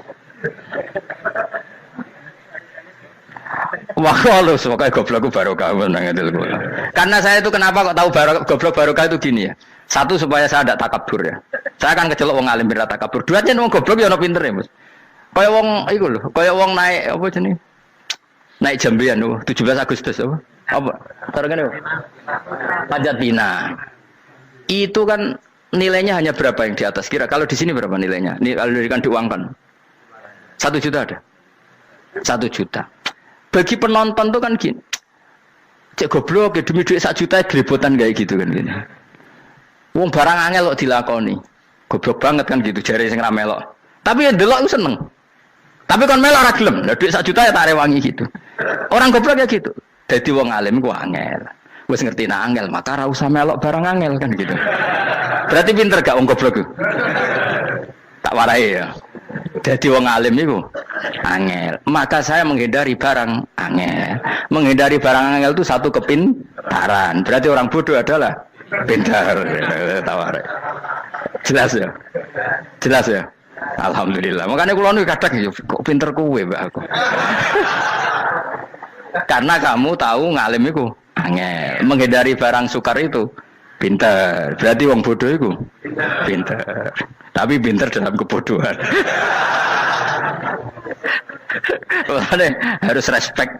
Wah, kalau semoga goblokku barokah menang itu. Karena saya itu kenapa kok tahu goblok barokah itu gini ya. Satu supaya saya tidak takabur ya. Saya akan kecelok wong alim ora takabur. Dua aja wong goblok ya ono pinter ya, Mas. Kaya wong iku lho, kaya wong naik apa jenenge? Naik jambian lho, 17 Agustus apa? Apa? Targane Panjat Pinang. Itu kan nilainya hanya berapa yang di atas kira? Kalau di sini berapa nilainya? Ini kalau diuangkan. 1 juta ada. 1 juta. Bagi penonton tuh kan gini. Cek goblok ya demi duit 1 juta glebotan kayak gitu kan gini. Wong barang angel kok dilakoni. Goblok banget kan gitu jare sing ra melok. Tapi ya delok aku seneng. Tapi kon melok ora gelem. Lah duit 1 juta ya tak rewangi gitu. Orang goblok ya gitu. Dadi wong alim ku angel. Wis ngerti nak angel maka ora usah melok barang angel kan gitu. Berarti pinter gak wong goblok ku? Tak warai ya. Jadi wong alim itu angel. Maka saya menghindari barang angel. Menghindari barang angel itu satu kepintaran. Berarti orang bodoh adalah pintar. Tawar. Jelas ya. Jelas ya. Alhamdulillah. Makanya kula niku kadang kok pinter kowe mbak aku. Karena kamu tahu ngalim itu angel. Menghindari barang sukar itu pintar. Berarti wong bodoh itu pintar. Tapi pintar dalam kebodohan. Makanya harus respect.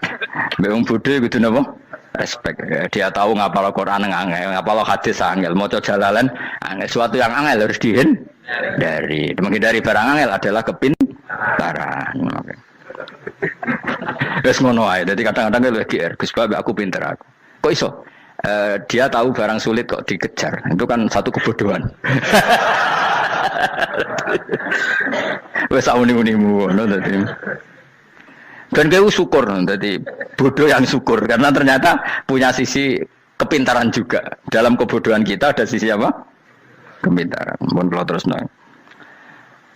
Wong bodoh itu napa? Respect. Dia tahu ngapal Quran angel, ngapal hadis angel, maca jalalan angel. Suatu yang angel harus dihindari. Menghindari barang angel adalah kepintaran. Wes ngono ae. Dadi kadang-kadang lagi Gus Bab aku pinter aku. Kok iso? Dia tahu barang sulit kok dikejar. Itu kan satu kebodohan. Wes uni-unimu ngono dadi. Dan kau syukur dadi bodoh yang syukur karena ternyata punya sisi kepintaran juga. Dalam kebodohan kita ada sisi apa? Kepintaran. Mun kula terusno.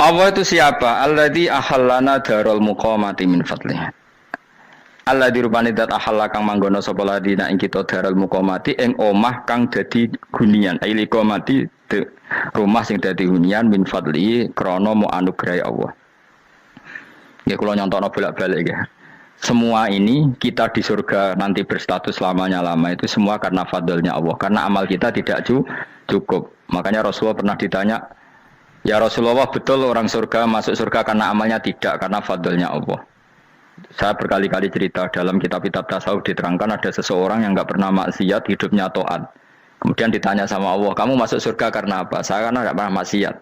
Allah itu siapa? Alladzi ahallana darul muqamati min fadlih. Allah dirupani dat ahalla kang manggono sapa ladina ing kita darul muqamati ing omah kang dadi hunian. Aili qamati rumah sing dadi hunian min fadli krana mu anugrahi Allah. Ya kula nyontokno bolak-balik ya. Semua ini kita di surga nanti berstatus lamanya-lama itu semua karena fadlnya Allah. Karena amal kita tidak cukup. Makanya Rasulullah pernah ditanya, "Ya Rasulullah, betul orang surga masuk surga karena amalnya tidak karena fadlnya Allah?" Saya berkali-kali cerita dalam kitab-kitab tasawuf diterangkan ada seseorang yang enggak pernah maksiat, hidupnya taat. Kemudian ditanya sama Allah, "Kamu masuk surga karena apa?" "Saya karena enggak pernah maksiat,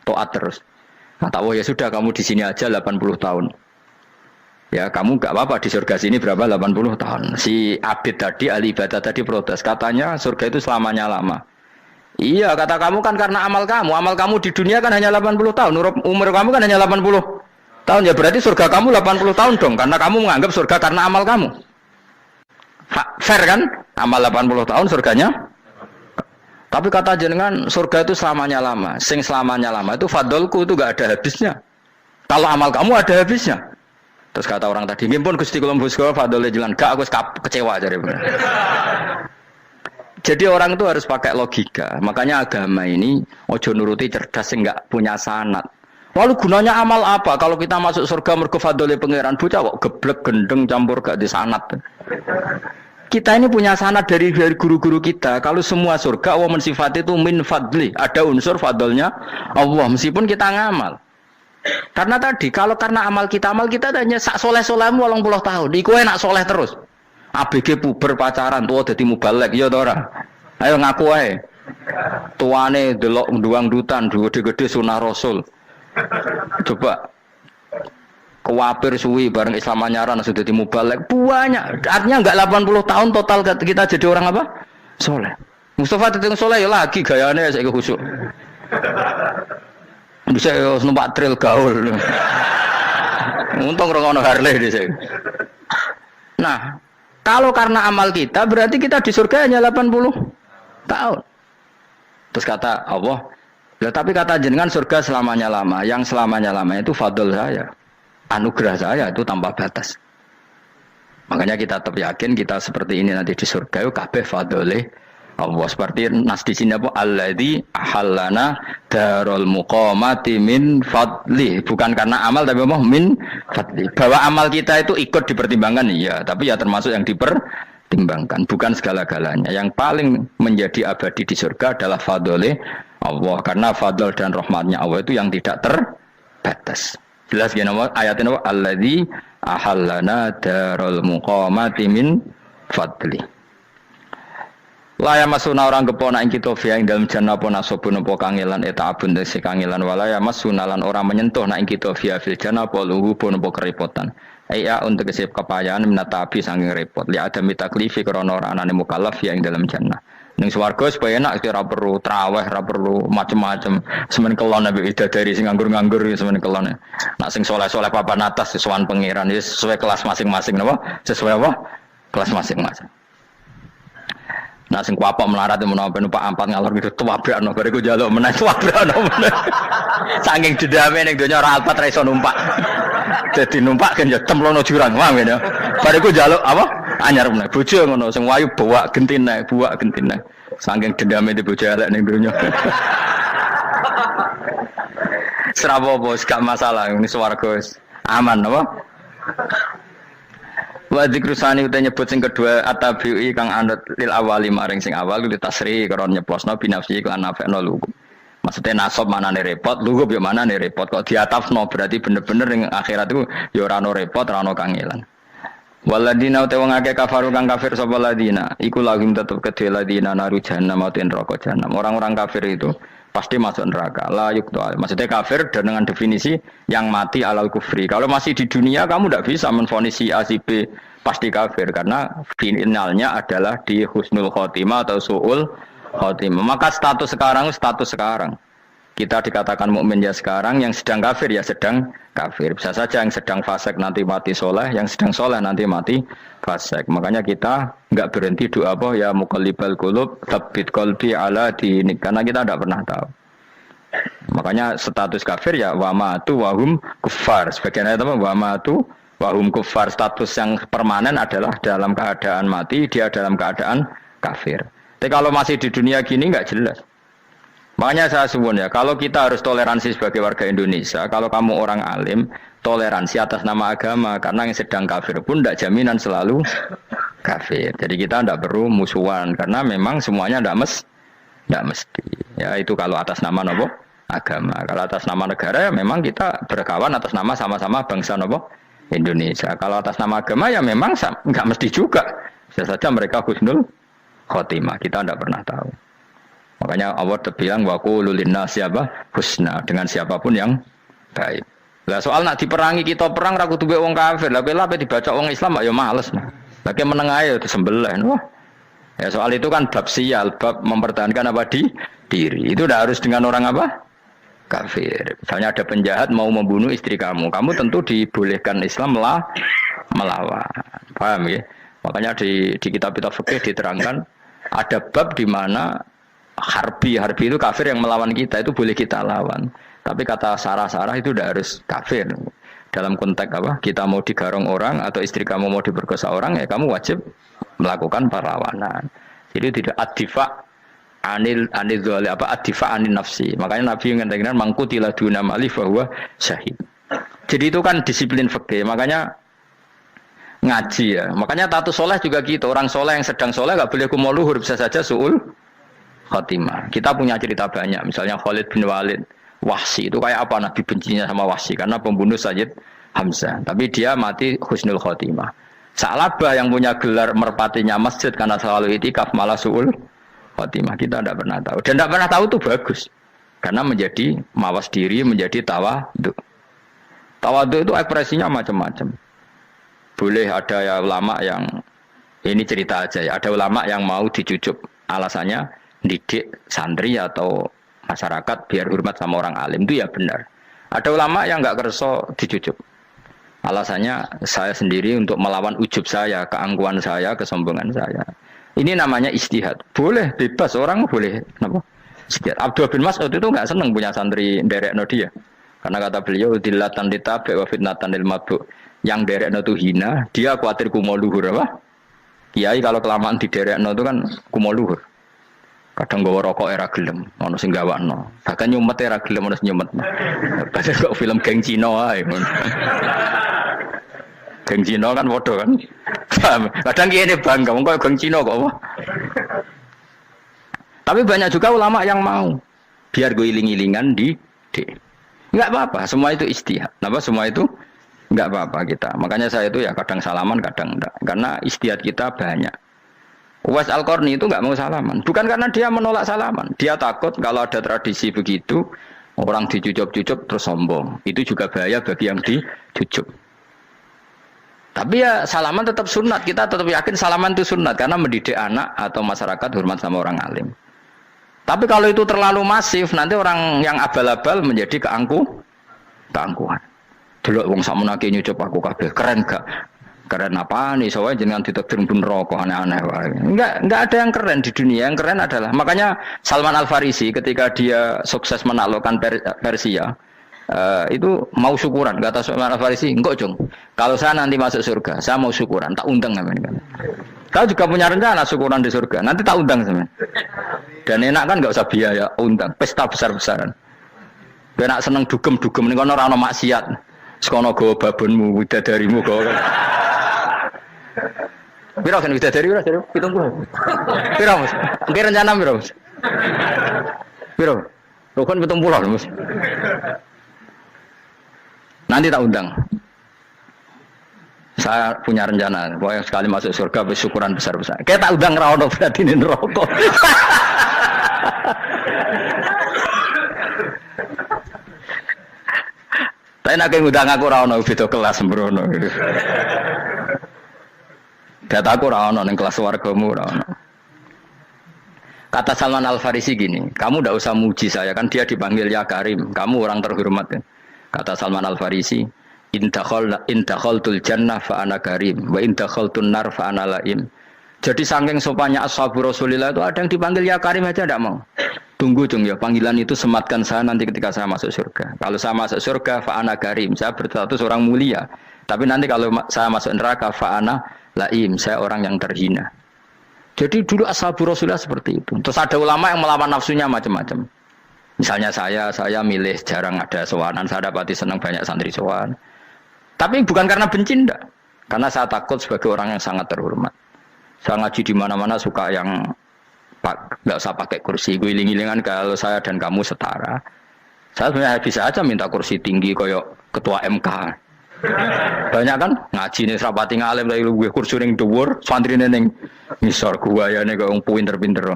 taat terus." Kata Allah, "Ya sudah kamu di sini aja 80 tahun." Ya kamu enggak apa-apa di surga sini berapa 80 tahun. Si Abid tadi ahli ibadah tadi protes, katanya surga itu selamanya lama. Iya, kata kamu kan karena amal kamu di dunia kan hanya 80 tahun, umur kamu kan hanya 80 tahun, ya berarti surga kamu 80 tahun dong, karena kamu menganggap surga karena amal kamu. Fair kan? Amal 80 tahun surganya. Tapi kata jenengan surga itu selamanya lama. Sing selamanya lama itu fadolku itu gak ada habisnya. Kalau amal kamu ada habisnya. Terus kata orang tadi, "Nggih pun Gusti kula mbus kula fadole jalan." Gak, aku kecewa jare. Jadi orang itu harus pakai logika. Makanya agama ini ojo nuruti cerdas yang nggak punya sanad. Lalu gunanya amal apa? Kalau kita masuk surga mergo fadhole pangeran, bocah kok geblek gendeng campur gak di sanad. Kita ini punya sanad dari guru-guru kita. Kalau semua surga Allah mensifati itu min fadli, ada unsur fadlnya Allah meskipun kita ngamal. Karena tadi kalau karena amal kita hanya sak soleh-solehmu 80 tahun. Iku enak soleh terus. ABG puber pacaran tua dadi mubalek ya ta ora. Ayo ngaku ae. Tuane delok nduang dutan gede-gede sunah Rasul. Coba kewapir suwi bareng Islam anyaran sudah dadi mubalek banyak. Artinya enggak 80 tahun total kita jadi orang apa? Soleh. Mustafa teteng soleh ya lagi gayane saiki khusyuk. Bisa numpak trail gaul. Untung ora ono Harley dhisik. Nah, kalau karena amal kita berarti kita di surga hanya 80 tahun. Terus kata Allah, ya, tapi kata jenengan surga selamanya lama. Yang selamanya lama itu fadl saya. Anugerah saya itu tanpa batas. Makanya kita tetap yakin kita seperti ini nanti di surga itu kabeh fadlih Allah. Seperti nas di sini apa? Alladzi ahallana darul muqamati min fadli. Bukan karena amal tapi apa? Min fadli. Bahwa amal kita itu ikut dipertimbangkan iya, tapi ya termasuk yang dipertimbangkan, bukan segala-galanya. Yang paling menjadi abadi di surga adalah fadlih Allah, karena fadl dan rahmatnya Allah itu yang tidak terbatas. Jelas gini ayatnya apa? Alladzi ahallana darul muqamati min fadli. Laya masuna orang kepona ing kita fiya ing dalem jannah apa nasobun apa kangelan eta abun desi kangelan walaya masuna lan orang menyentuh nak ing kita fiya fil jannah apa luhu pun apa kerepotan. Aya untuk kesip kepayahan minatabi saking repot li adami taklifi krana ora anane mukallaf fiya ing dalem jannah. Ning swarga supaya enak ora perlu traweh, ora perlu macam-macam. Semen kelon nabi dari sing nganggur-nganggur semen kelon. Nak sing saleh-saleh papan atas sesuai pangeran sesuai kelas masing-masing napa? Sesuai apa? Kelas masing-masing. Nah sing kuapa melarat menawa numpak ampat ngalor gitu tuwabrakno bariku njaluk meneh tuwabrakno meneh. Saking dendame ning donya ora alpat ra iso numpak. Dadi numpak kan ya templono jurang wae ya. Bariku njaluk apa? Anyar meneh bojo ngono sing wayu buak gentine. Saking dendame di bojo elek ning donya. Serapo bos gak masalah ini swarga aman apa? Wa dzikrusani uta nyebut sing kedua atabi'i kang anut lil awali maring sing awal kudu tasri karo nyeplosno binafsi lan nafekno lugu. Maksudnya nasab manane repot, lugu yo manane repot kok diatafno berarti bener-bener ning akhirat iku ya ora ono repot, ora ono kangelan. Waladina uta wong akeh kafaru kang kafir sapa ladina, iku lagim tetep kedhe ladina naru jahannam ten neraka jahannam. Orang-orang kafir itu pasti masuk neraka. La yuqtal. Maksudnya kafir dan dengan definisi yang mati alal kufri. Kalau masih di dunia kamu tidak bisa menvonis si A si B pasti kafir karena finalnya adalah di husnul khotimah atau suul khotimah. Maka status sekarang. Kita dikatakan mukmin ya sekarang, yang sedang kafir ya sedang kafir. Bisa saja yang sedang fasik nanti mati soleh, yang sedang soleh nanti mati fasik. Makanya kita enggak berhenti doa apa ya muqallibal qulub tsabbit qalbi ala dinik, karena kita tidak pernah tahu. Makanya status kafir ya wa matu wa hum kuffar. Sebagian ayat apa wa matu wa hum kuffar, status yang permanen adalah dalam keadaan mati, dia dalam keadaan kafir. Tapi kalau masih di dunia gini enggak jelas. Makanya saya suwun ya, kalau kita harus toleransi sebagai warga Indonesia, kalau kamu orang alim, toleransi atas nama agama, karena yang sedang kafir pun tidak jaminan selalu kafir. Jadi kita tidak perlu musuhan, karena memang semuanya tidak mesti. Ya itu kalau atas nama nopo agama. Kalau atas nama negara ya memang kita berkawan atas nama sama-sama bangsa nopo Indonesia. Kalau atas nama agama ya memang nggak mesti juga. Bisa saja mereka husnul khotimah, kita tidak pernah tahu. Makanya Allah terbilang wa qulu linnasi siapa husna, dengan siapapun yang baik. Lah soal nak diperangi kita perang ra kudu mbek wong kafir. Lah kowe lape dibaca wong Islam ya males. Lah ke meneng ae disembelih. Wah. Ya soal itu kan bab sial, bab mempertahankan apa diri. Itu udah harus dengan orang apa? Kafir. Misalnya ada penjahat mau membunuh istri kamu tentu dibolehkan Islam melawan. Paham ya? Makanya di kitab-kitab fikih diterangkan ada bab di mana harbi itu kafir yang melawan kita itu boleh kita lawan. Tapi kata sarah itu tidak harus kafir. Dalam konteks apa? Kita mau digarong orang atau istri kamu mau diperkosa orang ya kamu wajib melakukan perlawanan. Jadi tidak adifa anil dzali apa adifa anin nafsi. Makanya Nabi mengatakan mangkutila duna mali bahwa syahid. Jadi itu kan disiplin fikih. Makanya ngaji ya. Makanya tatus soleh juga gitu. Orang soleh yang sedang soleh nggak boleh kumo luhur, bisa saja suul khotimah. Kita punya cerita banyak. Misalnya Khalid bin Walid, Wahsi itu kayak apa Nabi bencinya sama Wahsi karena pembunuh Sayyid Hamzah. Tapi dia mati husnul khotimah. Sa'labah yang punya gelar merpatinya masjid karena selalu itikaf malah suul khotimah. Kita tidak pernah tahu. Dan tidak pernah tahu itu bagus. Karena menjadi mawas diri, menjadi tawadhu. Tawadhu itu ekspresinya macam-macam. Boleh ada ya ulama yang ini cerita aja ya. Ada ulama yang mau dicucup, alasannya didik santri atau masyarakat biar hormat sama orang alim, itu ya benar. Ada ulama yang nggak kerso dicucup, alasannya saya sendiri untuk melawan ujub saya, keangkuhan saya, kesombongan saya. Ini namanya istihad. Boleh bebas orang boleh. Kenapa? Abdullah bin Mas'ud itu nggak senang punya santri nderekno dia. Karena kata beliau dilatan ditabe wa fitnatan lil mabuk. Yang derekno itu hina, dia khawatir kumo luhur apa? Kiai kalau kelamaan di derekno itu kan kumo luhur. Kadang bawa rokok era gelem, ono sing gawakno. Bahkan nyumet era gelem ono nyumet. Padahal kok film geng Cina ae. Geng Cina kan padha kan. Kadang kiai bangga, kok geng Cina kok apa? Tapi banyak juga ulama yang mau biar gue iling-ilingan di enggak apa-apa, semua itu istihad. Napa semua itu enggak apa-apa kita. Makanya saya itu ya kadang salaman, kadang enggak. Karena istihad kita banyak. Uwais Al-Qarni itu enggak mau salaman. Bukan karena dia menolak salaman. Dia takut kalau ada tradisi begitu, orang dicucup-cucup terus sombong. Itu juga bahaya bagi yang dicucup. Tapi ya salaman tetap sunat. Kita tetap yakin salaman itu sunat. Karena mendidik anak atau masyarakat hormat sama orang alim. Tapi kalau itu terlalu masif, nanti orang yang abal-abal menjadi keangkuhan. Delok wong sakmenake nyucup aku kabeh, keren gak? Keren apa nih? Soalnya jenengan ditakdir pun rokok aneh-aneh wae. Enggak ada yang keren di dunia. Yang keren adalah makanya Salman Al-Farisi ketika dia sukses menaklukkan Persia, itu mau syukuran. Kata Salman Al-Farisi, "Enggak, Jong. Kalau saya nanti masuk surga, saya mau syukuran, tak undang sampean." Kau juga punya rencana syukuran di surga. Nanti tak undang sampean. Dan enak kan enggak usah biaya undang, pesta besar-besaran. Enak seneng dugem-dugem ning kono ora ono maksiat. Sekono go babonmu, widadarimu go. Piro kan widadari ora jare 70. Piro Mas? Engke rencana piro Mas? Piro? Lho kan 70 Mas. Nanti tak undang. Saya punya rencana, pokoknya sekali masuk surga bersyukuran besar-besar. Kayak tak undang ra ono berarti ning neraka. Tapi nak ngundang aku ra ono beda kelas sembrono. Data aku ra ono ning kelas wargamu ra ono. Kata Salman Al-Farisi gini, kamu ndak usah muji saya kan dia dipanggil ya Karim, kamu orang terhormat ya. Kata Salman Al-Farisi, in dakhaltul jannah fa ana karim wa in dakhaltun nar fa ana laim. Jadi saking sopannya ashabu Rasulillah itu ada yang dipanggil ya Karim aja enggak mau. Tunggu Jung ya, panggilan itu sematkan saya nanti ketika saya masuk surga. Kalau saya masuk surga fa ana karim, saya berstatus orang mulia. Tapi nanti kalau saya masuk neraka fa ana laim, saya orang yang terhina. Jadi dulu ashabu Rasulillah seperti itu. Terus ada ulama yang melawan nafsunya macam-macam. Misalnya saya milih jarang ada sowanan, saya dapati senang banyak santri sowan. Tapi bukan karena benci enggak. Karena saya takut sebagai orang yang sangat terhormat. Saya ngaji di mana-mana suka yang enggak usah pakai kursi, guling-gulingan kalau saya dan kamu setara. Saya sebenarnya bisa aja minta kursi tinggi koyok ketua MK. Banyak kan ngaji nih serapati ngalim dari gue kursi ning dhuwur, santrine ning ngisor guayane kok wong pinter-pinter.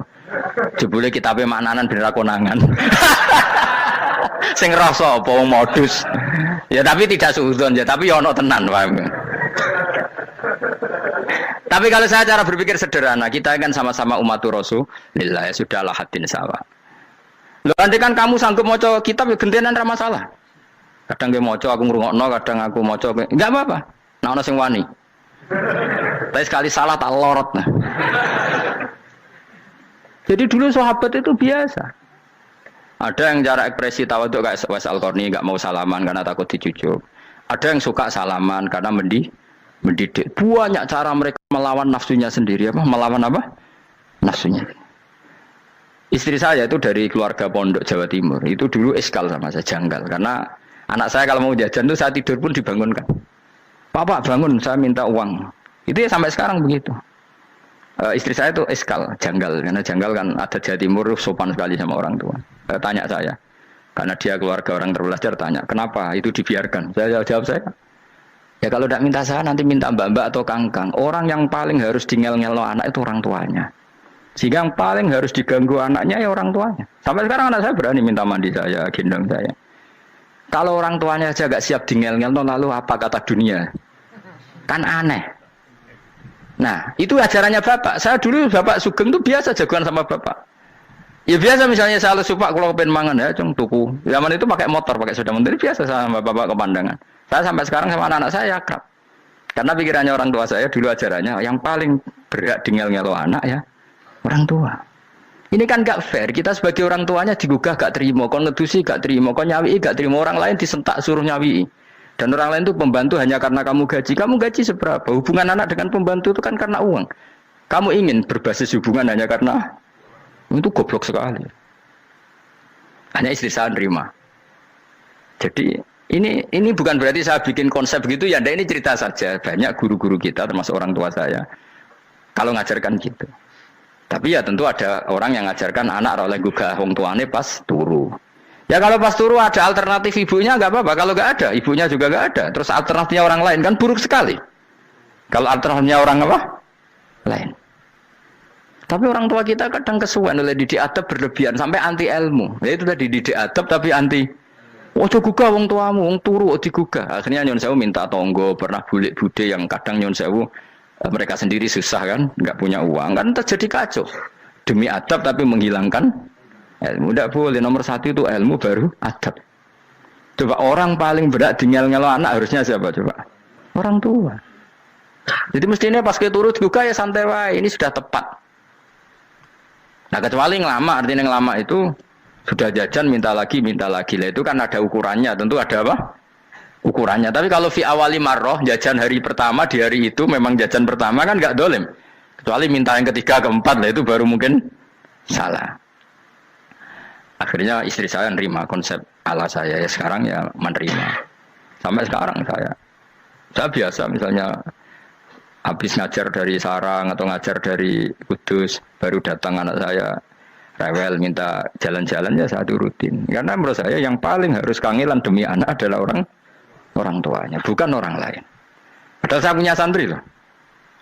Jebule kitabe maknanan ben ra konangan. Sing rasa apa wong modus. Ya tapi tidak suudzon ya, tapi ya ono tenan paham. Tapi kalau saya cara berpikir sederhana, kita kan sama-sama umatur Rasulillah, ya sudahlah hadin sawa. Lho nanti kan kamu sanggup maca kitab ya gentenan ra masalah. Kadang dia maca aku ngrungokno, kadang aku maca enggak apa-apa. Nek ana sing wani. Tapi sekali salah tak lorot nah. Jadi dulu sahabat itu biasa. Ada yang cara ekspresi tawadhu kayak Uwais Al-Qarni enggak mau salaman karena takut dicucuk. Ada yang suka salaman karena mendidik. Banyak cara mereka melawan nafsunya sendiri apa? Melawan apa? nafsunya. Istri saya itu dari keluarga pondok Jawa Timur. Itu dulu eskal sama saya, janggal. Karena anak saya kalau mau jajan tuh saya tidur pun dibangunkan. Pak bangun, saya minta uang. Itu ya sampai sekarang begitu. Istri saya itu eskal, janggal. Karena janggal kan ada Jawa Timur sopan sekali sama orang tua. Tanya saya. Karena dia keluarga orang terpelajar, tanya, kenapa itu dibiarkan? Saya jawab saya, ya kalau tidak minta saya, nanti minta mbak-mbak atau kangkang. Orang yang paling harus dingel-ngel anak itu orang tuanya. Sehingga yang paling harus diganggu anaknya ya orang tuanya. Sampai sekarang anak saya berani minta mandi saya, gendong saya. Kalau orang tuanya saja gak siap dingel-ngel, lalu apa kata dunia? Kan aneh. Nah, itu ajarannya bapak. Saya dulu bapak Sugeng itu biasa jagoan sama bapak. Ya biasa misalnya saya lesu pak kalau pengen mangan ya cung tuku. Zaman itu pakai motor, pakai sepeda motor biasa sama bapak kepandangan. Saya sampai sekarang sama anak-anak saya akrab. Karena pikirannya orang tua saya dulu ajarannya yang paling berhak dingel-ngelo anak ya orang tua. Ini kan gak fair. Kita sebagai orang tuanya digugah gak terima, kon ngedusi gak terima, kon nyawi gak terima, orang lain disentak suruh nyawi. Dan orang lain itu pembantu hanya karena kamu gaji. Kamu gaji seberapa? Hubungan anak dengan pembantu itu kan karena uang. Kamu ingin berbasis hubungan hanya karena itu goblok sekali. Hanya istri saya nerima. Jadi ini bukan berarti saya bikin konsep begitu ya. Ini cerita saja. Banyak guru-guru kita termasuk orang tua saya kalau ngajarkan gitu. Tapi ya tentu ada orang yang ngajarkan anak oleh gugah wong tuane pas turu. Ya kalau pas turu ada alternatif ibunya nggak apa-apa. Kalau nggak ada ibunya juga nggak ada. Terus alternatifnya orang lain kan buruk sekali. Kalau alternatifnya orang apa? Lain. Tapi orang tua kita kadang kesuwen oleh didik adab berlebihan sampai anti ilmu. Ya itu tadi didik adab tapi anti. Ojo gugah wong tuamu, wong turu digugah. Akhirnya nyon sewu minta tonggo, pernah bulik bude yang kadang nyon sewu mereka sendiri susah kan, nggak punya uang kan terjadi kacau. Demi adab tapi menghilangkan ilmu. Tidak boleh. Nomor satu itu ilmu baru adab. Coba orang paling berat dingel-ngelo anak harusnya siapa coba? Orang tua. Jadi mestinya pas ke turu digugah ya santai wae. Ini sudah tepat. Nah kecuali ngelama, artinya ngelama itu sudah jajan minta lagi lah itu kan ada ukurannya, tentu ada apa? Ukurannya. Tapi kalau fi awali marroh jajan hari pertama di hari itu memang jajan pertama kan nggak dolim. Kecuali minta yang ketiga keempat lah itu baru mungkin salah. Akhirnya istri saya nerima konsep ala saya ya sekarang ya menerima. Sampai sekarang saya biasa misalnya habis ngajar dari Sarang atau ngajar dari Kudus baru datang anak saya rewel minta jalan-jalan ya saya turutin karena menurut saya yang paling harus kangelan demi anak adalah orang tuanya bukan orang lain. Padahal saya punya santri loh.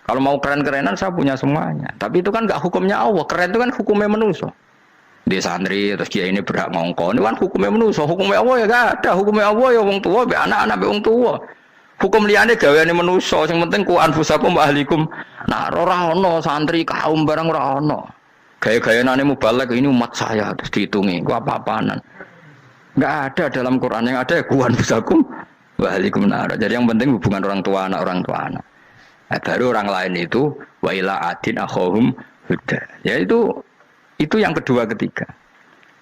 Kalau mau keren-kerenan saya punya semuanya. Tapi itu kan gak hukumnya Allah. Keren itu kan hukumnya manusia. Di santri terus dia ini berhak ngongkon itu kan hukumnya manusia. Hukumnya Allah ya gak ada. Hukumnya Allah ya wong tua be anak-anak be wong tua. Hukum liyane gaweane manusa, sing penting ku anfusakum wa ahlikum. Nah, ora ono santri kaum barang ora ono. Gaya-gayanane mubalek ini umat saya terus dihitungi, ku apa-apaanan. Enggak ada dalam Quran yang ada ku anfusakum wa ahlikum nar. Jadi yang penting hubungan orang tua anak. Nah, baru orang lain itu wa ila adin akhahum huda. Ya itu yang kedua ketiga.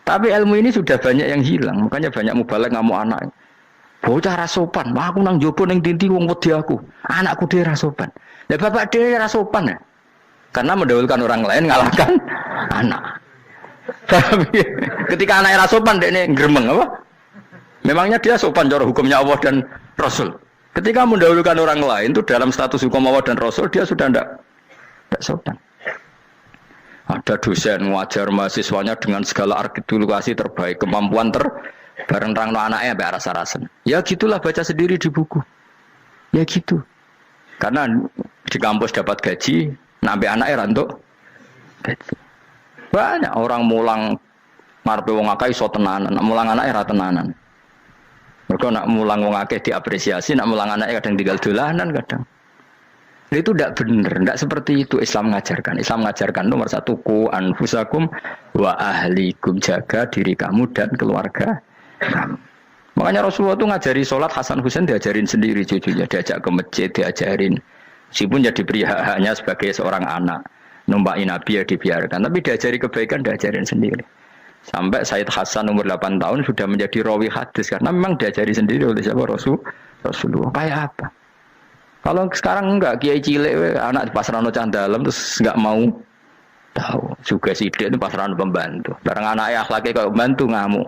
Tapi ilmu ini sudah banyak yang hilang, makanya banyak mubalek ngamuk anak. Bocah rasopan, aku nang jopo ning tinti wong wedi aku. Anakku dhewe rasopan. Lah bapak dhewe rasopan ya. Karena mendahulukan orang lain ngalahkan anak. Ketika anaknya rasopan dekne gremeng apa? Memangnya dia sopan cara hukumnya Allah dan Rasul. Ketika mendahulukan orang lain itu dalam status hukum Allah dan Rasul dia sudah tidak sopan. Ada dosen ngajar mahasiswanya dengan segala artikulasi terbaik, kemampuan bareng terang no anaknya sampai rasa-rasen. Ya gitulah baca sendiri di buku. Ya gitu. Karena di kampus dapat gaji, nambe anaknya rantuk gaji. Banyak orang mulang ngarepe wong akeh iso tenanan, mulang anaknya ra tenanan. Mergo nak mulang wong akeh diapresiasi, nak mulang anaknya kadang tinggal dolanan kadang. Itu tidak benar, tidak seperti itu Islam mengajarkan. Islam mengajarkan nomor satu ku anfusakum wa ahlikum, jaga diri kamu dan keluarga. Makanya Rasulullah itu ngajari sholat Hasan Husain diajarin sendiri cucunya, diajak ke masjid diajarin. Meskipun jadi beri hak-haknya sebagai seorang anak, numpakin Nabi ya dibiarkan, tapi diajari kebaikan diajarin sendiri. Sampai Said Hasan umur 8 tahun sudah menjadi rawi hadis karena memang diajari sendiri oleh siapa Rasulullah. Kayak apa? Kalau sekarang enggak, kiai cilik anak di pasar ono cah dalem terus enggak mau Tahu. Juga sidik itu pasaran pembantu. Barang anaknya akhlaknya kayak pembantu ngamuk.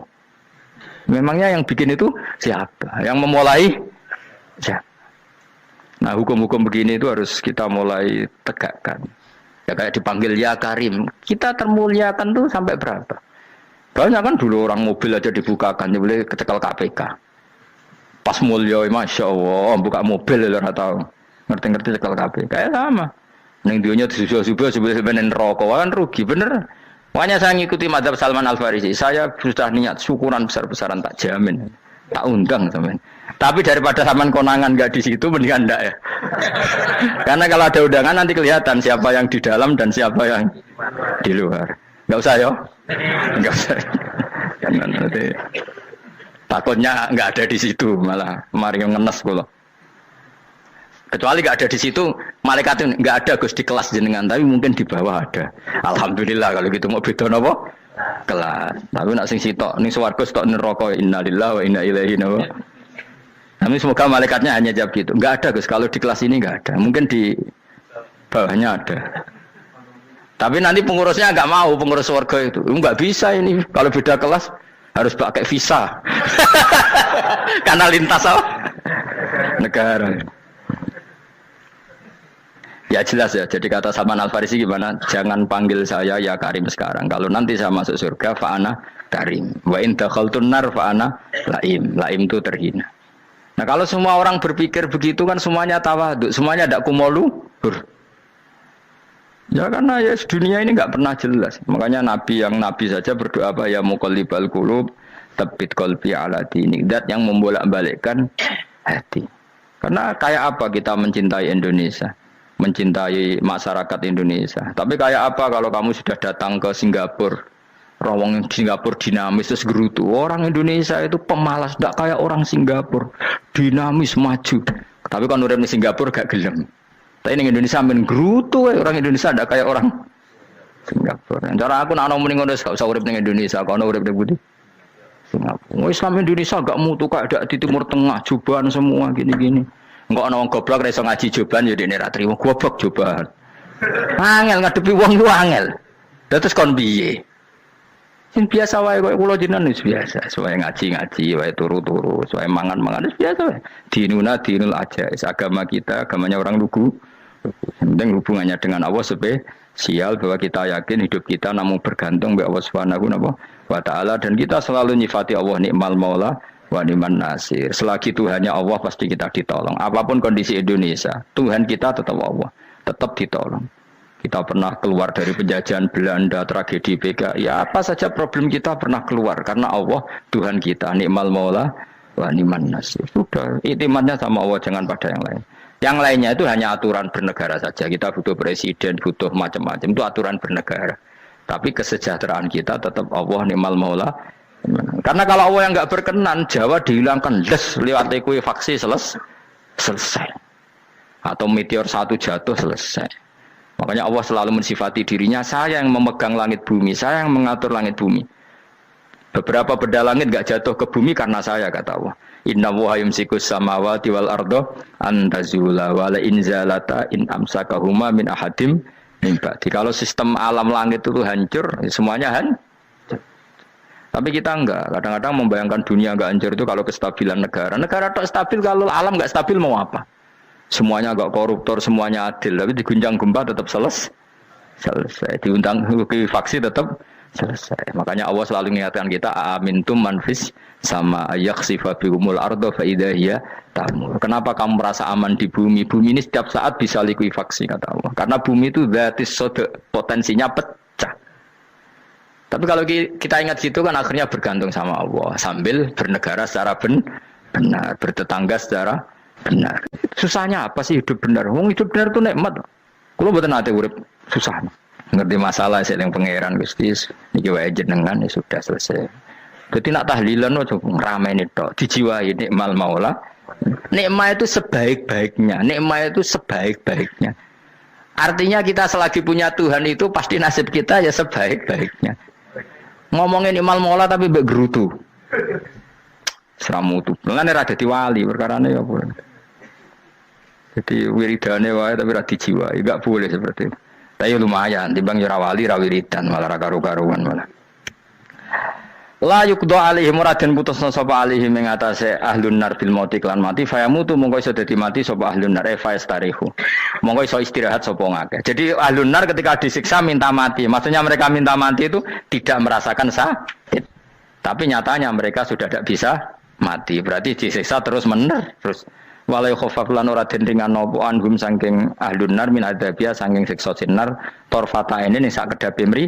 Memangnya yang bikin itu siapa? Yang memulai siapa? Nah hukum-hukum begini itu harus kita mulai tegakkan. Ya kayak dipanggil ya Karim. Kita termuliakan tuh sampai berapa? Banyak kan dulu orang mobil aja dibukakan, dia boleh kecekel KPK. Pas mulia, masya Allah, buka mobil ya tahu. Ngerti-ngerti cekel KPK. Kayak sama. Neng dunia disusul-susul sebenarnya rokok kan rugi bener. Makanya saya ngikuti mazhab Salman Al Farisi. Saya sudah niat syukuran besar-besaran tak jamin, tak undang sampean. Tapi daripada sampean konangan nggak di situ, mendingan enggak ya. Karena kalau ada undangan nanti kelihatan siapa yang di dalam dan siapa yang di luar. Nggak usah ya, nggak usah. Karena nanti takutnya nggak ada di situ malah mari ngenes kulo. Kecuali nggak ada di situ, malaikat itu nggak ada Gus di kelas jenengan, tapi mungkin di bawah ada. Alhamdulillah kalau gitu mau beda apa? Kelas. Tapi nak sing sitok, ning swarga sitok neraka innalillahi wa inna ilaihi raji'un. Tapi semoga malaikatnya hanya jawab gitu. Nggak ada Gus, kalau di kelas ini nggak ada. Mungkin di bawahnya ada. Tapi nanti pengurusnya nggak mau, pengurus warga itu. Nggak bisa ini, kalau beda kelas harus pakai visa. Karena lintas apa? Negara. Ya jelas ya, jadi kata Salman Al Farisi gimana? Jangan panggil saya ya Karim sekarang. Kalau nanti saya masuk surga, fa'ana Karim. Wa in dakhaltun nar fa'ana Laim. Laim itu terhina. Nah kalau semua orang berpikir begitu kan semuanya tawaduk, semuanya ada kumoluhur. Ya karena ya dunia ini nggak pernah jelas. Makanya Nabi yang Nabi saja berdoa apa ya muqallibal qulub, tsabbit qalbi ala dinik. Dat yang membolak-balikkan hati. Karena kayak apa kita mencintai Indonesia? Mencintai masyarakat Indonesia. Tapi kayak apa kalau kamu sudah datang ke Singapura, rawang Singapura dinamis terus gerutu. Orang Indonesia itu pemalas, tidak kayak orang Singapura, dinamis maju. Tapi kalau orang di Singapura gak gelem. Tapi di Indonesia men gerutu, orang Indonesia tidak kayak orang Singapura. Cara aku nak ngomong ngono gak usah urip ning Indonesia, kalau urip ning Budi. Singapura. Islam Indonesia gak mutu kayak ada di Timur Tengah, jubahan semua gini-gini. Enggak ana wong goblok ra iso ngaji joban ya dene ra trimo goblok joban. Angel ngadepi wong ku angel. Terus kon piye? Sing biasa wae koyo kula jenengan wis biasa, wae ngaji-ngaji, wae turu-turu, wae mangan-mangan wis biasa wae. Dinuna dinul aja, agama kita, agamanya orang lugu. Penting hubungannya dengan Allah spesial bahwa kita yakin hidup kita namun bergantung kepada Allah Subhanahu wa taala dan kita selalu nyifati Allah nikmal maula wa ni'man nasir. Selagi Tuhannya Allah pasti kita ditolong. Apapun kondisi Indonesia, Tuhan kita tetap Allah, tetap ditolong. Kita pernah keluar dari penjajahan Belanda, tragedi PKI, ya apa saja problem kita pernah keluar karena Allah Tuhan kita, nikmal maula wa ni'man nasir. Sudah, iktimatnya sama Allah, jangan pada yang lain. Yang lainnya itu hanya aturan bernegara saja. Kita butuh presiden, butuh macam-macam, itu aturan bernegara. Tapi kesejahteraan kita tetap Allah nikmal maula. Karena kalau Allah yang nggak berkenan, Jawa dihilangkan les lewat ekuifaksi selesai. Atau meteor satu jatuh selesai. Makanya Allah selalu mensifati dirinya, saya yang memegang langit bumi, saya yang mengatur langit bumi. Beberapa benda langit nggak jatuh ke bumi karena saya, kata Allah. Inna wa yumsikus samawati wal ardo antazula wala inzalata in amsakahuma min ahadim min ba'di. Kalau sistem alam langit itu hancur, semuanya hancur. Tapi kita enggak, kadang-kadang membayangkan dunia enggak hancur itu kalau kestabilan negara. Negara tak stabil, kalau alam enggak stabil mau apa? Semuanya enggak koruptor, semuanya adil, tapi diguncang gempa tetap selesai. Diundang faksi tetap selesai. Makanya Allah selalu mengingatkan kita, amintum manfis sama yakhsifa bihumul ardo fa idza hiya tamur. Kenapa kamu merasa aman di bumi? Bumi ini setiap saat bisa likuifaksi, kata Allah. Karena bumi itu dzatis sodok, potensinya pecah. Tapi kalau kita ingat situ kan akhirnya bergantung sama Allah sambil bernegara secara benar, bertetangga secara benar. Susahnya apa sih hidup benar? Wong hidup benar itu nikmat. Kalau mboten nate urip susah. Ngerti masalah sing pangeran Gusti niki wae jenengan ya sudah selesai. Dadi nak tahlilan ojo ngrameni tok, dijiwai nikmal maula. Nikmat itu sebaik-baiknya, nikmat itu sebaik-baiknya. Artinya kita selagi punya Tuhan itu pasti nasib kita ya sebaik-baiknya. Ngomongin imal mola tapi mbek gerutu. Seramutu. Mengane ra dadi wali perkarane ya boleh. Jadi wiridane wae tapi ra dijiwai, enggak boleh seperti itu. Tapi lumayan, timbang yo ra wali ra wiridan malah ra karu-karuan malah. La yuqda alaihim raden putusna sapa alaihim ing atase ahlun nar bil mauti lan mati fayamutu mongko iso dadi mati sapa ahlun nar faistarihu. Mongko iso istirahat sapa ngake. Jadi ahlun nar ketika disiksa minta mati. Maksudnya mereka minta mati itu tidak merasakan sakit. Tapi nyatanya mereka sudah tidak bisa mati. Berarti disiksa terus terus walai khofaf lan ora den ringan napa anhum saking ahlun nar min adzabia saking siksa sinar torfata ini sak kedape mri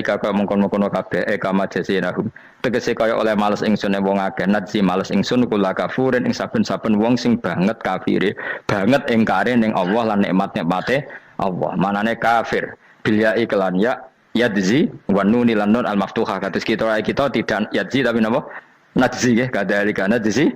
jika kau mengkono-kono kabeh kama jasinahum tegese kaya oleh males ingsun wong akeh nadzi males ingsun kula kafurin ing saben-saben wong sing banget kafire banget ingkare ning Allah lan nikmat-nikmate Allah manane kafir bilya iklan ya yadzi wa nunil nun al maftuhah kados kita tidak yadzi tapi napa nadzi nggih kadhalika nadzi